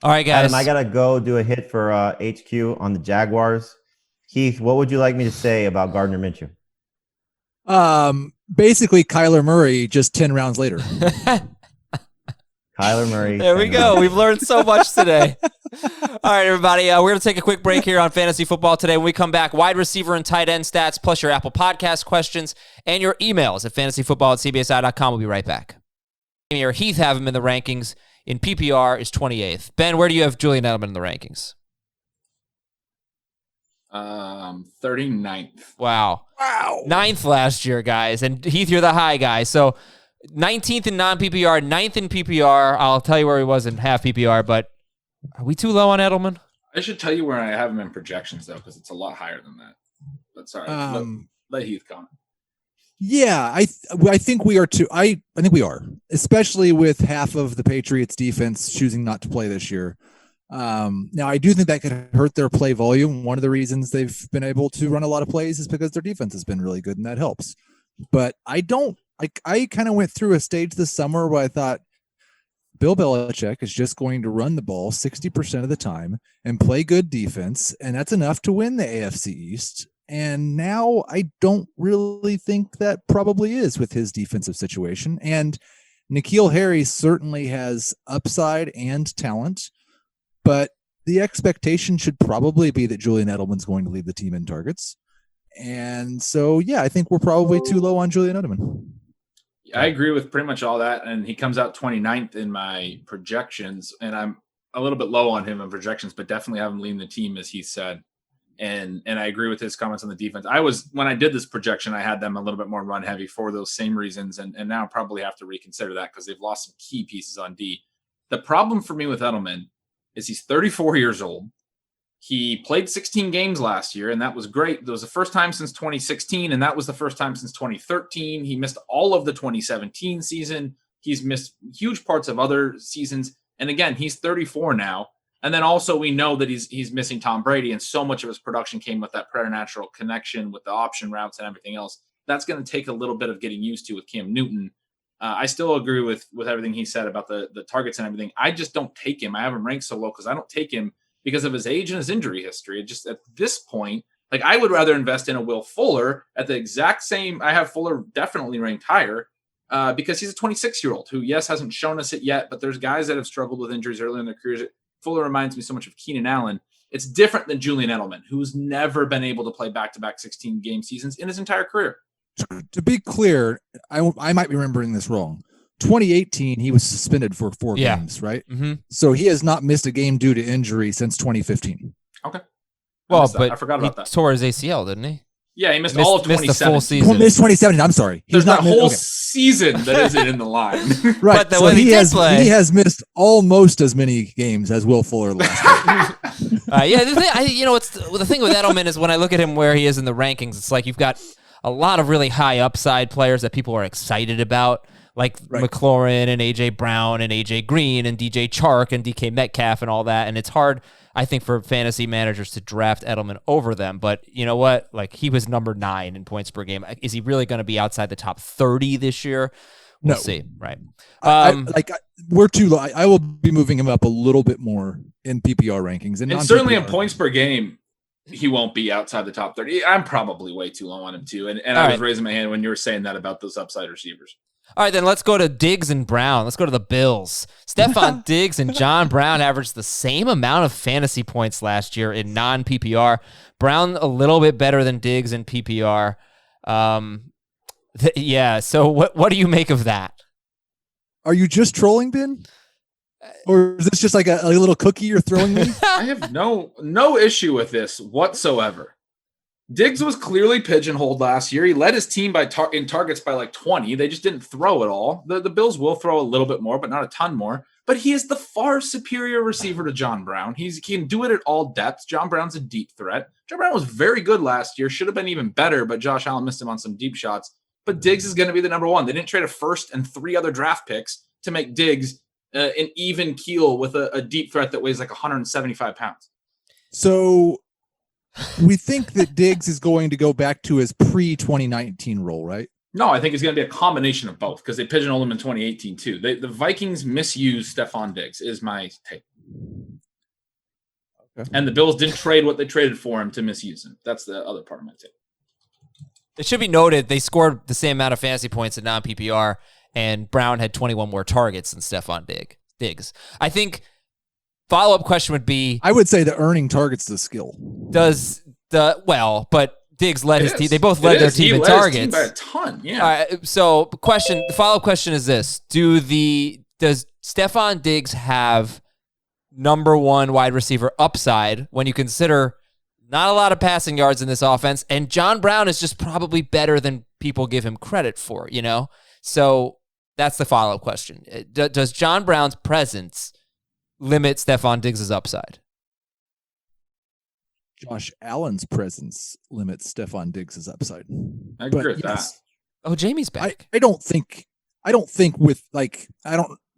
Speaker 1: All right, guys.
Speaker 2: Adam, I got to go do a hit for HQ on the Jaguars. Heath, what would you like me to say about Gardner Minshew?
Speaker 4: Basically, Kyler Murray just 10 rounds later.
Speaker 2: Kyler Murray.
Speaker 1: There we go. We've learned so much today. All right, everybody. We're going to take a quick break here on Fantasy Football today. When we come back, wide receiver and tight end stats, plus your Apple Podcast questions and your emails at fantasyfootball@cbsi.com. We'll be right back. Here, Heath have him in the rankings. In PPR is 28th. Ben, where do you have Julian Edelman in the rankings?
Speaker 6: 39th.
Speaker 1: Wow. 9th last year, guys. And Heath, you're the high guy. So 19th in non-PPR, 9th in PPR. I'll tell you where he was in half PPR, but are we too low on Edelman?
Speaker 6: I should tell you where I have him in projections, though, because it's a lot higher than that. But sorry, let Heath comment.
Speaker 4: Yeah, I think we are too. I think we are, especially with half of the Patriots defense choosing not to play this year. Now, I do think that could hurt their play volume. One of the reasons they've been able to run a lot of plays is because their defense has been really good, and that helps. But I kind of went through a stage this summer where I thought Bill Belichick is just going to run the ball 60% of the time and play good defense, and that's enough to win the AFC East. And now I don't really think that probably is with his defensive situation. And N'Keal Harry certainly has upside and talent, but the expectation should probably be that Julian Edelman's going to lead the team in targets. And so, yeah, I think we're probably too low on Julian Edelman.
Speaker 6: I agree with pretty much all that. And he comes out 29th in my projections. And I'm a little bit low on him in projections, but definitely have him leading the team, as he said. And I agree with his comments on the defense. When I did this projection, I had them a little bit more run heavy for those same reasons. And now I probably have to reconsider that because they've lost some key pieces on D. The problem for me with Edelman is he's 34 years old. He played 16 games last year, and that was great. That was the first time since 2016, and that was the first time since 2013. He missed all of the 2017 season. He's missed huge parts of other seasons. And again, he's 34 now. And then also we know that he's missing Tom Brady, and so much of his production came with that preternatural connection with the option routes and everything else. That's going to take a little bit of getting used to with Cam Newton. I still agree with everything he said about the targets and everything. I just don't take him. I have him ranked so low because I don't take him because of his age and his injury history. It just at this point, like I would rather invest in a Will Fuller at the exact same. I have Fuller definitely ranked higher because he's a 26-year-old who, yes, hasn't shown us it yet, but there's guys that have struggled with injuries early in their careers. Fuller reminds me so much of Keenan Allen. It's different than Julian Edelman, who's never been able to play back-to-back 16-game seasons in his entire career.
Speaker 4: To be clear, I might be remembering this wrong. 2018, he was suspended for 4 games, right?
Speaker 1: Mm-hmm.
Speaker 4: So he has not missed a game due to injury since 2015.
Speaker 6: Okay.
Speaker 1: Well, but
Speaker 6: I forgot about that.
Speaker 1: Tore his ACL, didn't he?
Speaker 6: Yeah, he missed all of 2017.
Speaker 1: Missed the full season.
Speaker 4: Missed 2017. I'm sorry.
Speaker 6: There's not a whole season that isn't in the line.
Speaker 4: Right.
Speaker 1: But
Speaker 4: so he has missed almost as many games as Will Fuller last year.
Speaker 1: Yeah, the thing with Edelman is when I look at him where he is in the rankings, it's like you've got a lot of really high upside players that people are excited about, like McLaurin and AJ Brown and AJ Green and DJ Chark and DK Metcalf and all that. And it's hard, I think, for fantasy managers to draft Edelman over them. But you know what? Like, he was number 9 in points per game. Is he really going to be outside the top 30 this year? We'll see. Right.
Speaker 4: We're too low. I will be moving him up a little bit more in PPR rankings.
Speaker 6: And certainly in points per game, he won't be outside the top 30. I'm probably way too low on him too. And I was raising my hand when you were saying that about those upside receivers.
Speaker 1: All right, then let's go to Diggs and Brown. Let's go to the Bills. Stephon Diggs and John Brown averaged the same amount of fantasy points last year in non-PPR. Brown a little bit better than Diggs in PPR. So what do you make of that?
Speaker 4: Are you just trolling, Ben? Or is this just like a little cookie you're throwing me?
Speaker 6: I have no issue with this whatsoever. Diggs was clearly pigeonholed last year. He led his team in targets by like 20. They just didn't throw it all. The Bills will throw a little bit more, but not a ton more. But he is the far superior receiver to John Brown. He can do it at all depths. John Brown's a deep threat. John Brown was very good last year. Should have been even better, but Josh Allen missed him on some deep shots. But Diggs is going to be the number 1. They didn't trade a first and 3 other draft picks to make Diggs an even keel with a deep threat that weighs like 175 pounds.
Speaker 4: So we think that Diggs is going to go back to his pre-2019 role, right?
Speaker 6: No, I think it's going to be a combination of both because they pigeonholed him in 2018 too. The Vikings misused Stephon Diggs is my take. Okay. And the Bills didn't trade what they traded for him to misuse him. That's the other part of my take.
Speaker 1: It should be noted they scored the same amount of fantasy points in non-PPR, and Brown had 21 more targets than Stephon Diggs. I think follow-up question would be... I
Speaker 4: would say the earning targets the skill.
Speaker 1: But Diggs led his team. They both led their team in targets. His team
Speaker 6: by a ton, yeah.
Speaker 1: So the follow-up question is this. Does Stephon Diggs have number 1 wide receiver upside when you consider not a lot of passing yards in this offense, and John Brown is just probably better than people give him credit for, you know? So that's the follow-up question. Does John Brown's presence limit Stephon Diggs' upside?
Speaker 4: Josh Allen's presence limits Stephon Diggs' upside.
Speaker 6: I agree with that.
Speaker 1: Oh, Jamie's back.
Speaker 4: I don't think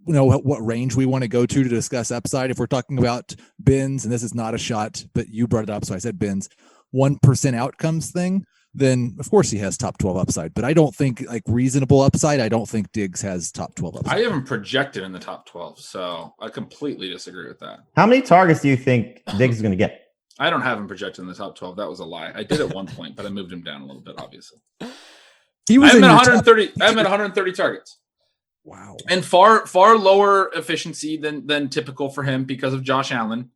Speaker 4: what range we want to go to discuss upside. If we're talking about bins, and this is not a shot, but you brought it up, so I said bins, 1% outcomes thing, then of course he has top 12 upside. But I don't think like reasonable upside. I don't think Diggs has top 12 upside.
Speaker 6: I haven't projected in the top 12, so I completely disagree with that.
Speaker 2: How many targets do you think Diggs is going to get?
Speaker 6: I don't have him projected in the top 12. That was a lie. I did at one point, but I moved him down a little bit, obviously.
Speaker 4: He was
Speaker 6: I'm at 130. I'm at 130 targets.
Speaker 4: Wow.
Speaker 6: And far lower efficiency than typical for him because of Josh Allen.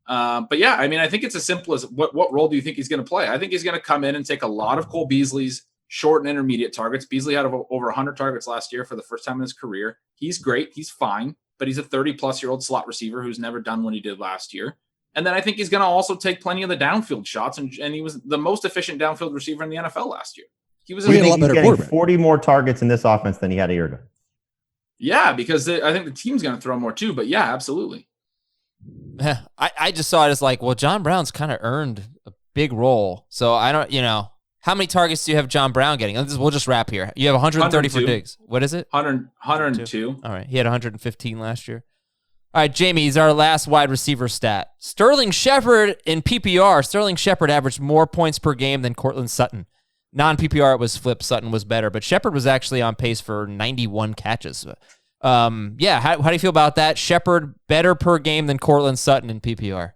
Speaker 6: But yeah, I mean, I think it's as simple as what role do you think he's going to play? I think he's going to come in and take a lot of Cole Beasley's short and intermediate targets. Beasley had over 100 targets last year for the first time in his career. He's great. He's fine, but he's a 30-plus-year-old slot receiver who's never done what he did last year. And then I think he's going to also take plenty of the downfield shots, and he was the most efficient downfield receiver in the NFL last year. He was
Speaker 2: a lot better quarterback. 40 more targets in this offense than he had a year ago.
Speaker 6: Yeah, because I think the team's going to throw more too. But yeah, absolutely.
Speaker 1: I just saw it as like, well, John Brown's kind of earned a big role. So I don't, how many targets do you have John Brown getting? We'll just wrap here. You have 130 for Diggs. What is it?
Speaker 6: 102.
Speaker 1: All right. He had 115 last year. All right, Jamie, he's our last wide receiver stat. Sterling Shepard in PPR. Sterling Shepard averaged more points per game than Courtland Sutton. Non-PPR, it was flip. Sutton was better, but Shepard was actually on pace for 91 catches. How do you feel about that? Shepard better per game than Courtland Sutton in PPR.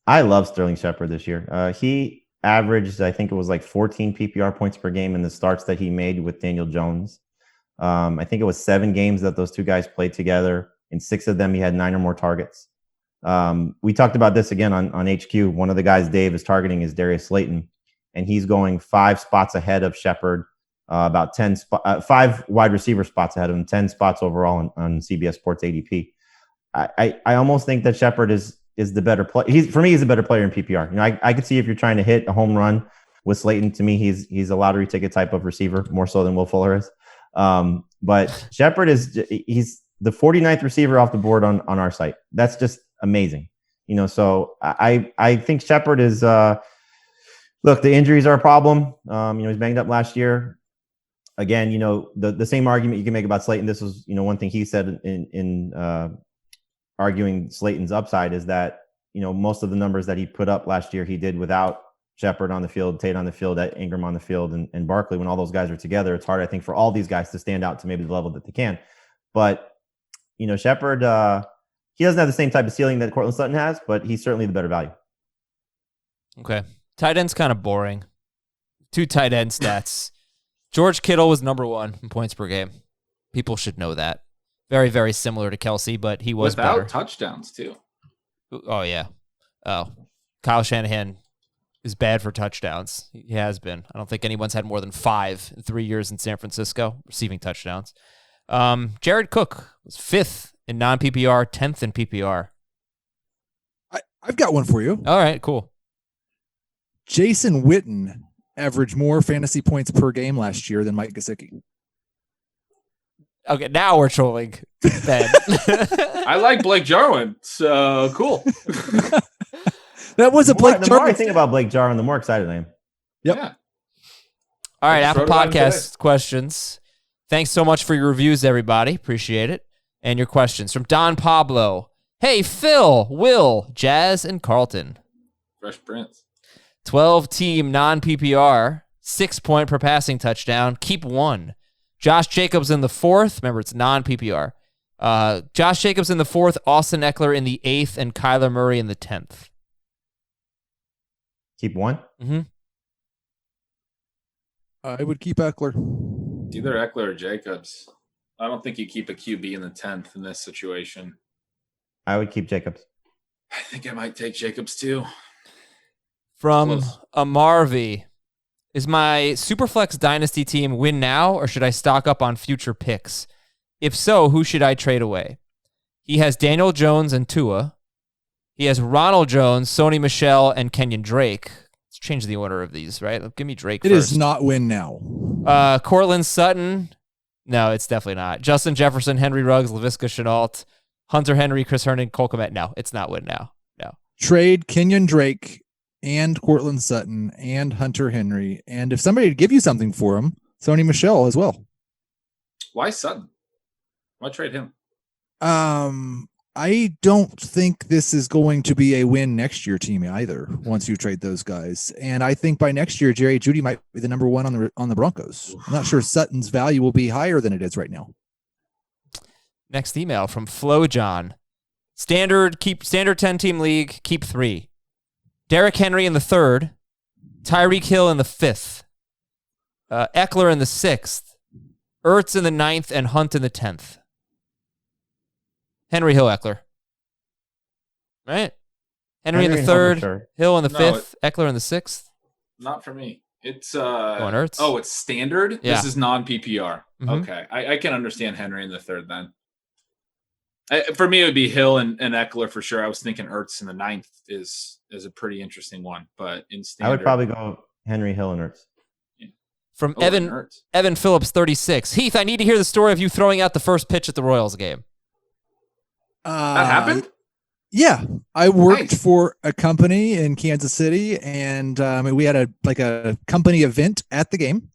Speaker 2: I love Sterling Shepard this year. He averaged, I think it was like 14 PPR points per game in the starts that he made with Daniel Jones. I think it was 7 games that those two guys played together. In 6 of them, he had 9 or more targets. We talked about this again on HQ. One of the guys Dave is targeting is Darius Slayton, and he's going 5 spots ahead of Shepard, about 5 wide receiver spots ahead of him, 10 spots overall on CBS Sports ADP. I almost think that Shepard is the better player. For me, he's a better player in PPR. I could see if you're trying to hit a home run with Slayton. To me, he's a lottery ticket type of receiver, more so than Will Fuller is. But Shepard he's the 49th receiver off the board on our site. That's just amazing. So I think Shepard is look, the injuries are a problem. He's banged up last year. Again, the same argument you can make about Slayton. This was, one thing he said in arguing Slayton's upside is that, most of the numbers that he put up last year, he did without Shepard on the field, Tate on the field, Ingram on the field, and Barkley. When all those guys are together, it's hard, I think, for all these guys to stand out to maybe the level that they can. But Shepard, he doesn't have the same type of ceiling that Courtland Sutton has, but he's certainly the better value.
Speaker 1: Okay. Tight end's kind of boring. 2 tight end stats. George Kittle was number 1 in points per game. People should know that. Very, very similar to Kelsey, but he was
Speaker 6: without
Speaker 1: better.
Speaker 6: touchdowns, too.
Speaker 1: Oh, yeah. Oh, Kyle Shanahan is bad for touchdowns. He has been. I don't think anyone's had more than 5 in 3 years in San Francisco receiving touchdowns. Jared Cook was 5th in non-PPR, 10th in PPR.
Speaker 4: I've got one for you.
Speaker 1: All right, cool.
Speaker 4: Jason Witten averaged more fantasy points per game last year than Mike Gesicki.
Speaker 1: Okay, now we're trolling Ben.
Speaker 6: I like Blake Jarwin, so cool.
Speaker 4: That was a Blake Jarwin.
Speaker 2: The more I think about Blake Jarwin, the more excited I am.
Speaker 4: Yep.
Speaker 6: Yeah.
Speaker 1: All right, Apple Podcast questions. Thanks so much for your reviews, everybody. Appreciate it. And your questions from Don Pablo. Hey, Phil, Will, Jazz, and Carlton.
Speaker 6: Fresh Prince.
Speaker 1: 12-team non-PPR, 6 point per passing touchdown. Keep 1. Josh Jacobs in the 4th. Remember, it's non-PPR. Josh Jacobs in the 4th, Austin Eckler in the 8th, and Kyler Murray in the 10th.
Speaker 2: Keep 1?
Speaker 1: Mm-hmm.
Speaker 4: I would keep Eckler.
Speaker 6: Either Eckler or Jacobs. I don't think you keep a QB in the 10th in this situation.
Speaker 2: I would keep Jacobs.
Speaker 6: I think I might take Jacobs too.
Speaker 1: From Amarvi, is my Superflex Dynasty team win now, or should I stock up on future picks? If so, who should I trade away? He has Daniel Jones and Tua. He has Ronald Jones, Sony Michel, and Kenyon Drake. Let's change the order of these, right? Give me Drake first.
Speaker 4: It is not win now.
Speaker 1: Courtland Sutton. No, it's definitely not. Justin Jefferson, Henry Ruggs, Laviska Shenault, Hunter Henry, Chris Herndon, Cole Kmet. No, it's not win now. No.
Speaker 4: Trade Kenyon Drake and Courtland Sutton and Hunter Henry. And if somebody would give you something for him, Sony Michel as well.
Speaker 6: Why Sutton? Why trade him?
Speaker 4: I don't think this is going to be a win next year team either. Once you trade those guys, and I think by next year, Jerry Jeudy might be the number one on the Broncos. I'm not sure Sutton's value will be higher than it is right now.
Speaker 1: Next email from Flo John. Standard 10-team league, keep 3. Derrick Henry in the 3rd, Tyreek Hill in the 5th, Eckler in the 6th, Ertz in the 9th, and Hunt in the 10th. Henry, Hill, Eckler. Right? Henry in the 3rd, sure. Hill in the 5th, Eckler in the 6th.
Speaker 6: Not for me. It's
Speaker 1: on Ertz.
Speaker 6: Oh, it's standard?
Speaker 1: Yeah.
Speaker 6: This is non-PPR.
Speaker 1: Mm-hmm.
Speaker 6: Okay. I can understand Henry in the 3rd then. For me, it would be Hill and Eckler for sure. I was thinking Ertz in the 9th is a pretty interesting one, but in standard,
Speaker 2: I would probably go Henry, Hill, and Ertz.
Speaker 1: Yeah. From Evan Phillips, 36. Heath, I need to hear the story of you throwing out the first pitch at the Royals game.
Speaker 6: That happened?
Speaker 4: Yeah, I worked for a company in Kansas City, and we had a company event at the game,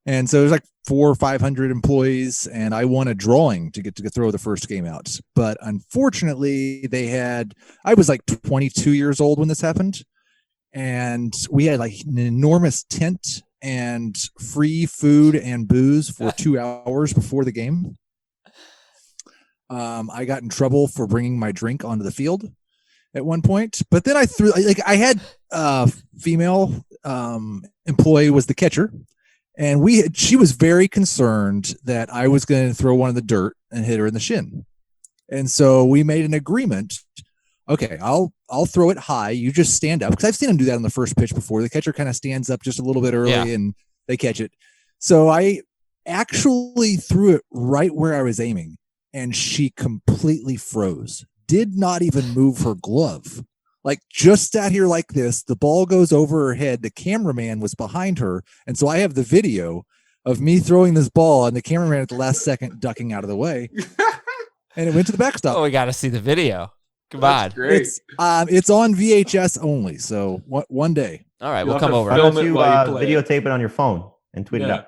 Speaker 4: and so it was like 400 or 500 employees, and I won a drawing to get to throw the first game out. But unfortunately, I was like 22 years old when this happened, and we had like an enormous tent and free food and booze for 2 hours before the game. I got in trouble for bringing my drink onto the field at one point, but then I had a female employee was the catcher, and she was very concerned that I was going to throw one in the dirt and hit her in the shin. And so we made an agreement. Okay, I'll throw it high. You just stand up, because I've seen them do that on the first pitch before. The catcher kind of stands up just a little bit early and they catch it. So I actually threw it right where I was aiming. And she completely froze, did not even move her glove, like just sat here like this. The ball goes over her head. The cameraman was behind her. And so I have the video of me throwing this ball and the cameraman at the last second ducking out of the way. And it went to the backstop.
Speaker 1: Oh, we got to see the video. Come on.
Speaker 6: Great.
Speaker 4: It's on VHS only. So one day.
Speaker 1: All right, we'll come over.
Speaker 2: Why don't you videotape it on your phone and tweet it out?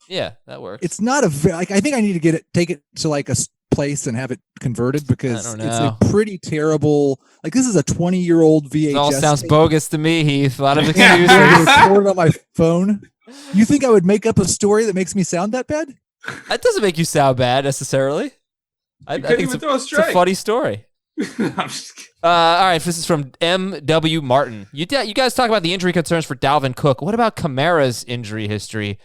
Speaker 1: Yeah, that works.
Speaker 4: It's not I think I need to take it to like a place and have it converted, because it's a pretty terrible, like this is a 20-year-old VHS.
Speaker 1: It all sounds bogus to me, Heath. A lot of excuses.
Speaker 4: Record on my phone. You think I would make up a story that makes me sound that bad?
Speaker 1: That doesn't make you sound bad necessarily. I think it's a funny story.
Speaker 6: I'm just kidding.
Speaker 1: All right, this is from M.W. Martin. You guys talk about the injury concerns for Dalvin Cook. What about Kamara's injury history?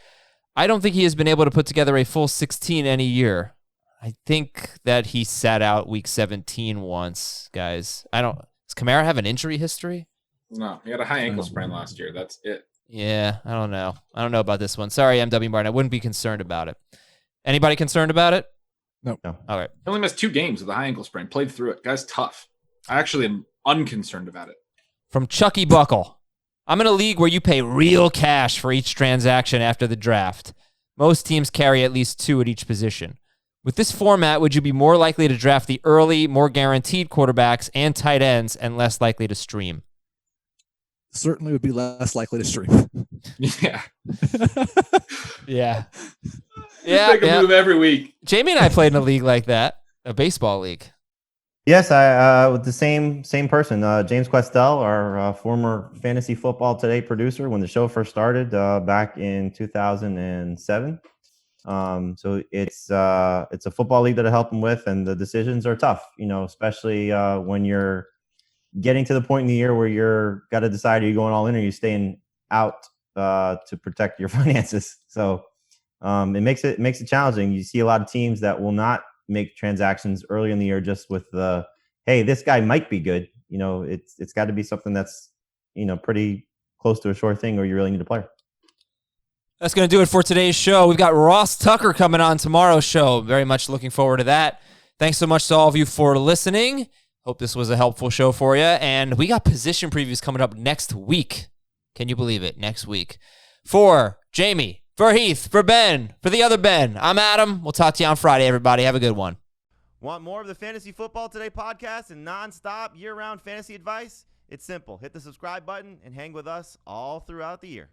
Speaker 1: I don't think he has been able to put together a full 16 any year. I think that he sat out week 17 once, guys. Does Kamara have an injury history?
Speaker 6: No, he had a high ankle sprain last year. That's it.
Speaker 1: Yeah, I don't know. I don't know about this one. Sorry, M.W. Martin. I wouldn't be concerned about it. Anybody concerned about it?
Speaker 4: No.
Speaker 1: All right.
Speaker 6: He only missed 2 games with a high ankle sprain. Played through it. Guy's tough. I actually am unconcerned about it.
Speaker 1: From Chucky Buckle. I'm in a league where you pay real cash for each transaction after the draft. Most teams carry at least 2 at each position. With this format, would you be more likely to draft the early, more guaranteed quarterbacks and tight ends and less likely to stream?
Speaker 4: Certainly would be less likely to stream.
Speaker 6: Yeah.
Speaker 1: Yeah.
Speaker 6: Make a move every week.
Speaker 1: Jamie and I played in a league like that, a baseball league.
Speaker 2: Yes, I with the same person, James Questel, our former Fantasy Football Today producer when the show first started back in 2007. So it's a football league that I help him with, and the decisions are tough, especially when you're getting to the point in the year where you're got to decide, are you going all in or are you staying out to protect your finances? So it makes it challenging. You see a lot of teams that will not make transactions early in the year just with the, hey, this guy might be good. It's got to be something that's, pretty close to a sure thing, or you really need a player.
Speaker 1: That's going to do it for today's show. We've got Ross Tucker coming on tomorrow's show. Very much looking forward to that. Thanks so much to all of you for listening. Hope this was a helpful show for you. And we got position previews coming up next week. Can you believe it? Next week. For Jamie, for Heath, for Ben, for the other Ben, I'm Adam. We'll talk to you on Friday, everybody. Have a good one.
Speaker 2: Want more of the Fantasy Football Today podcast and nonstop year-round fantasy advice? It's simple. Hit the subscribe button and hang with us all throughout the year.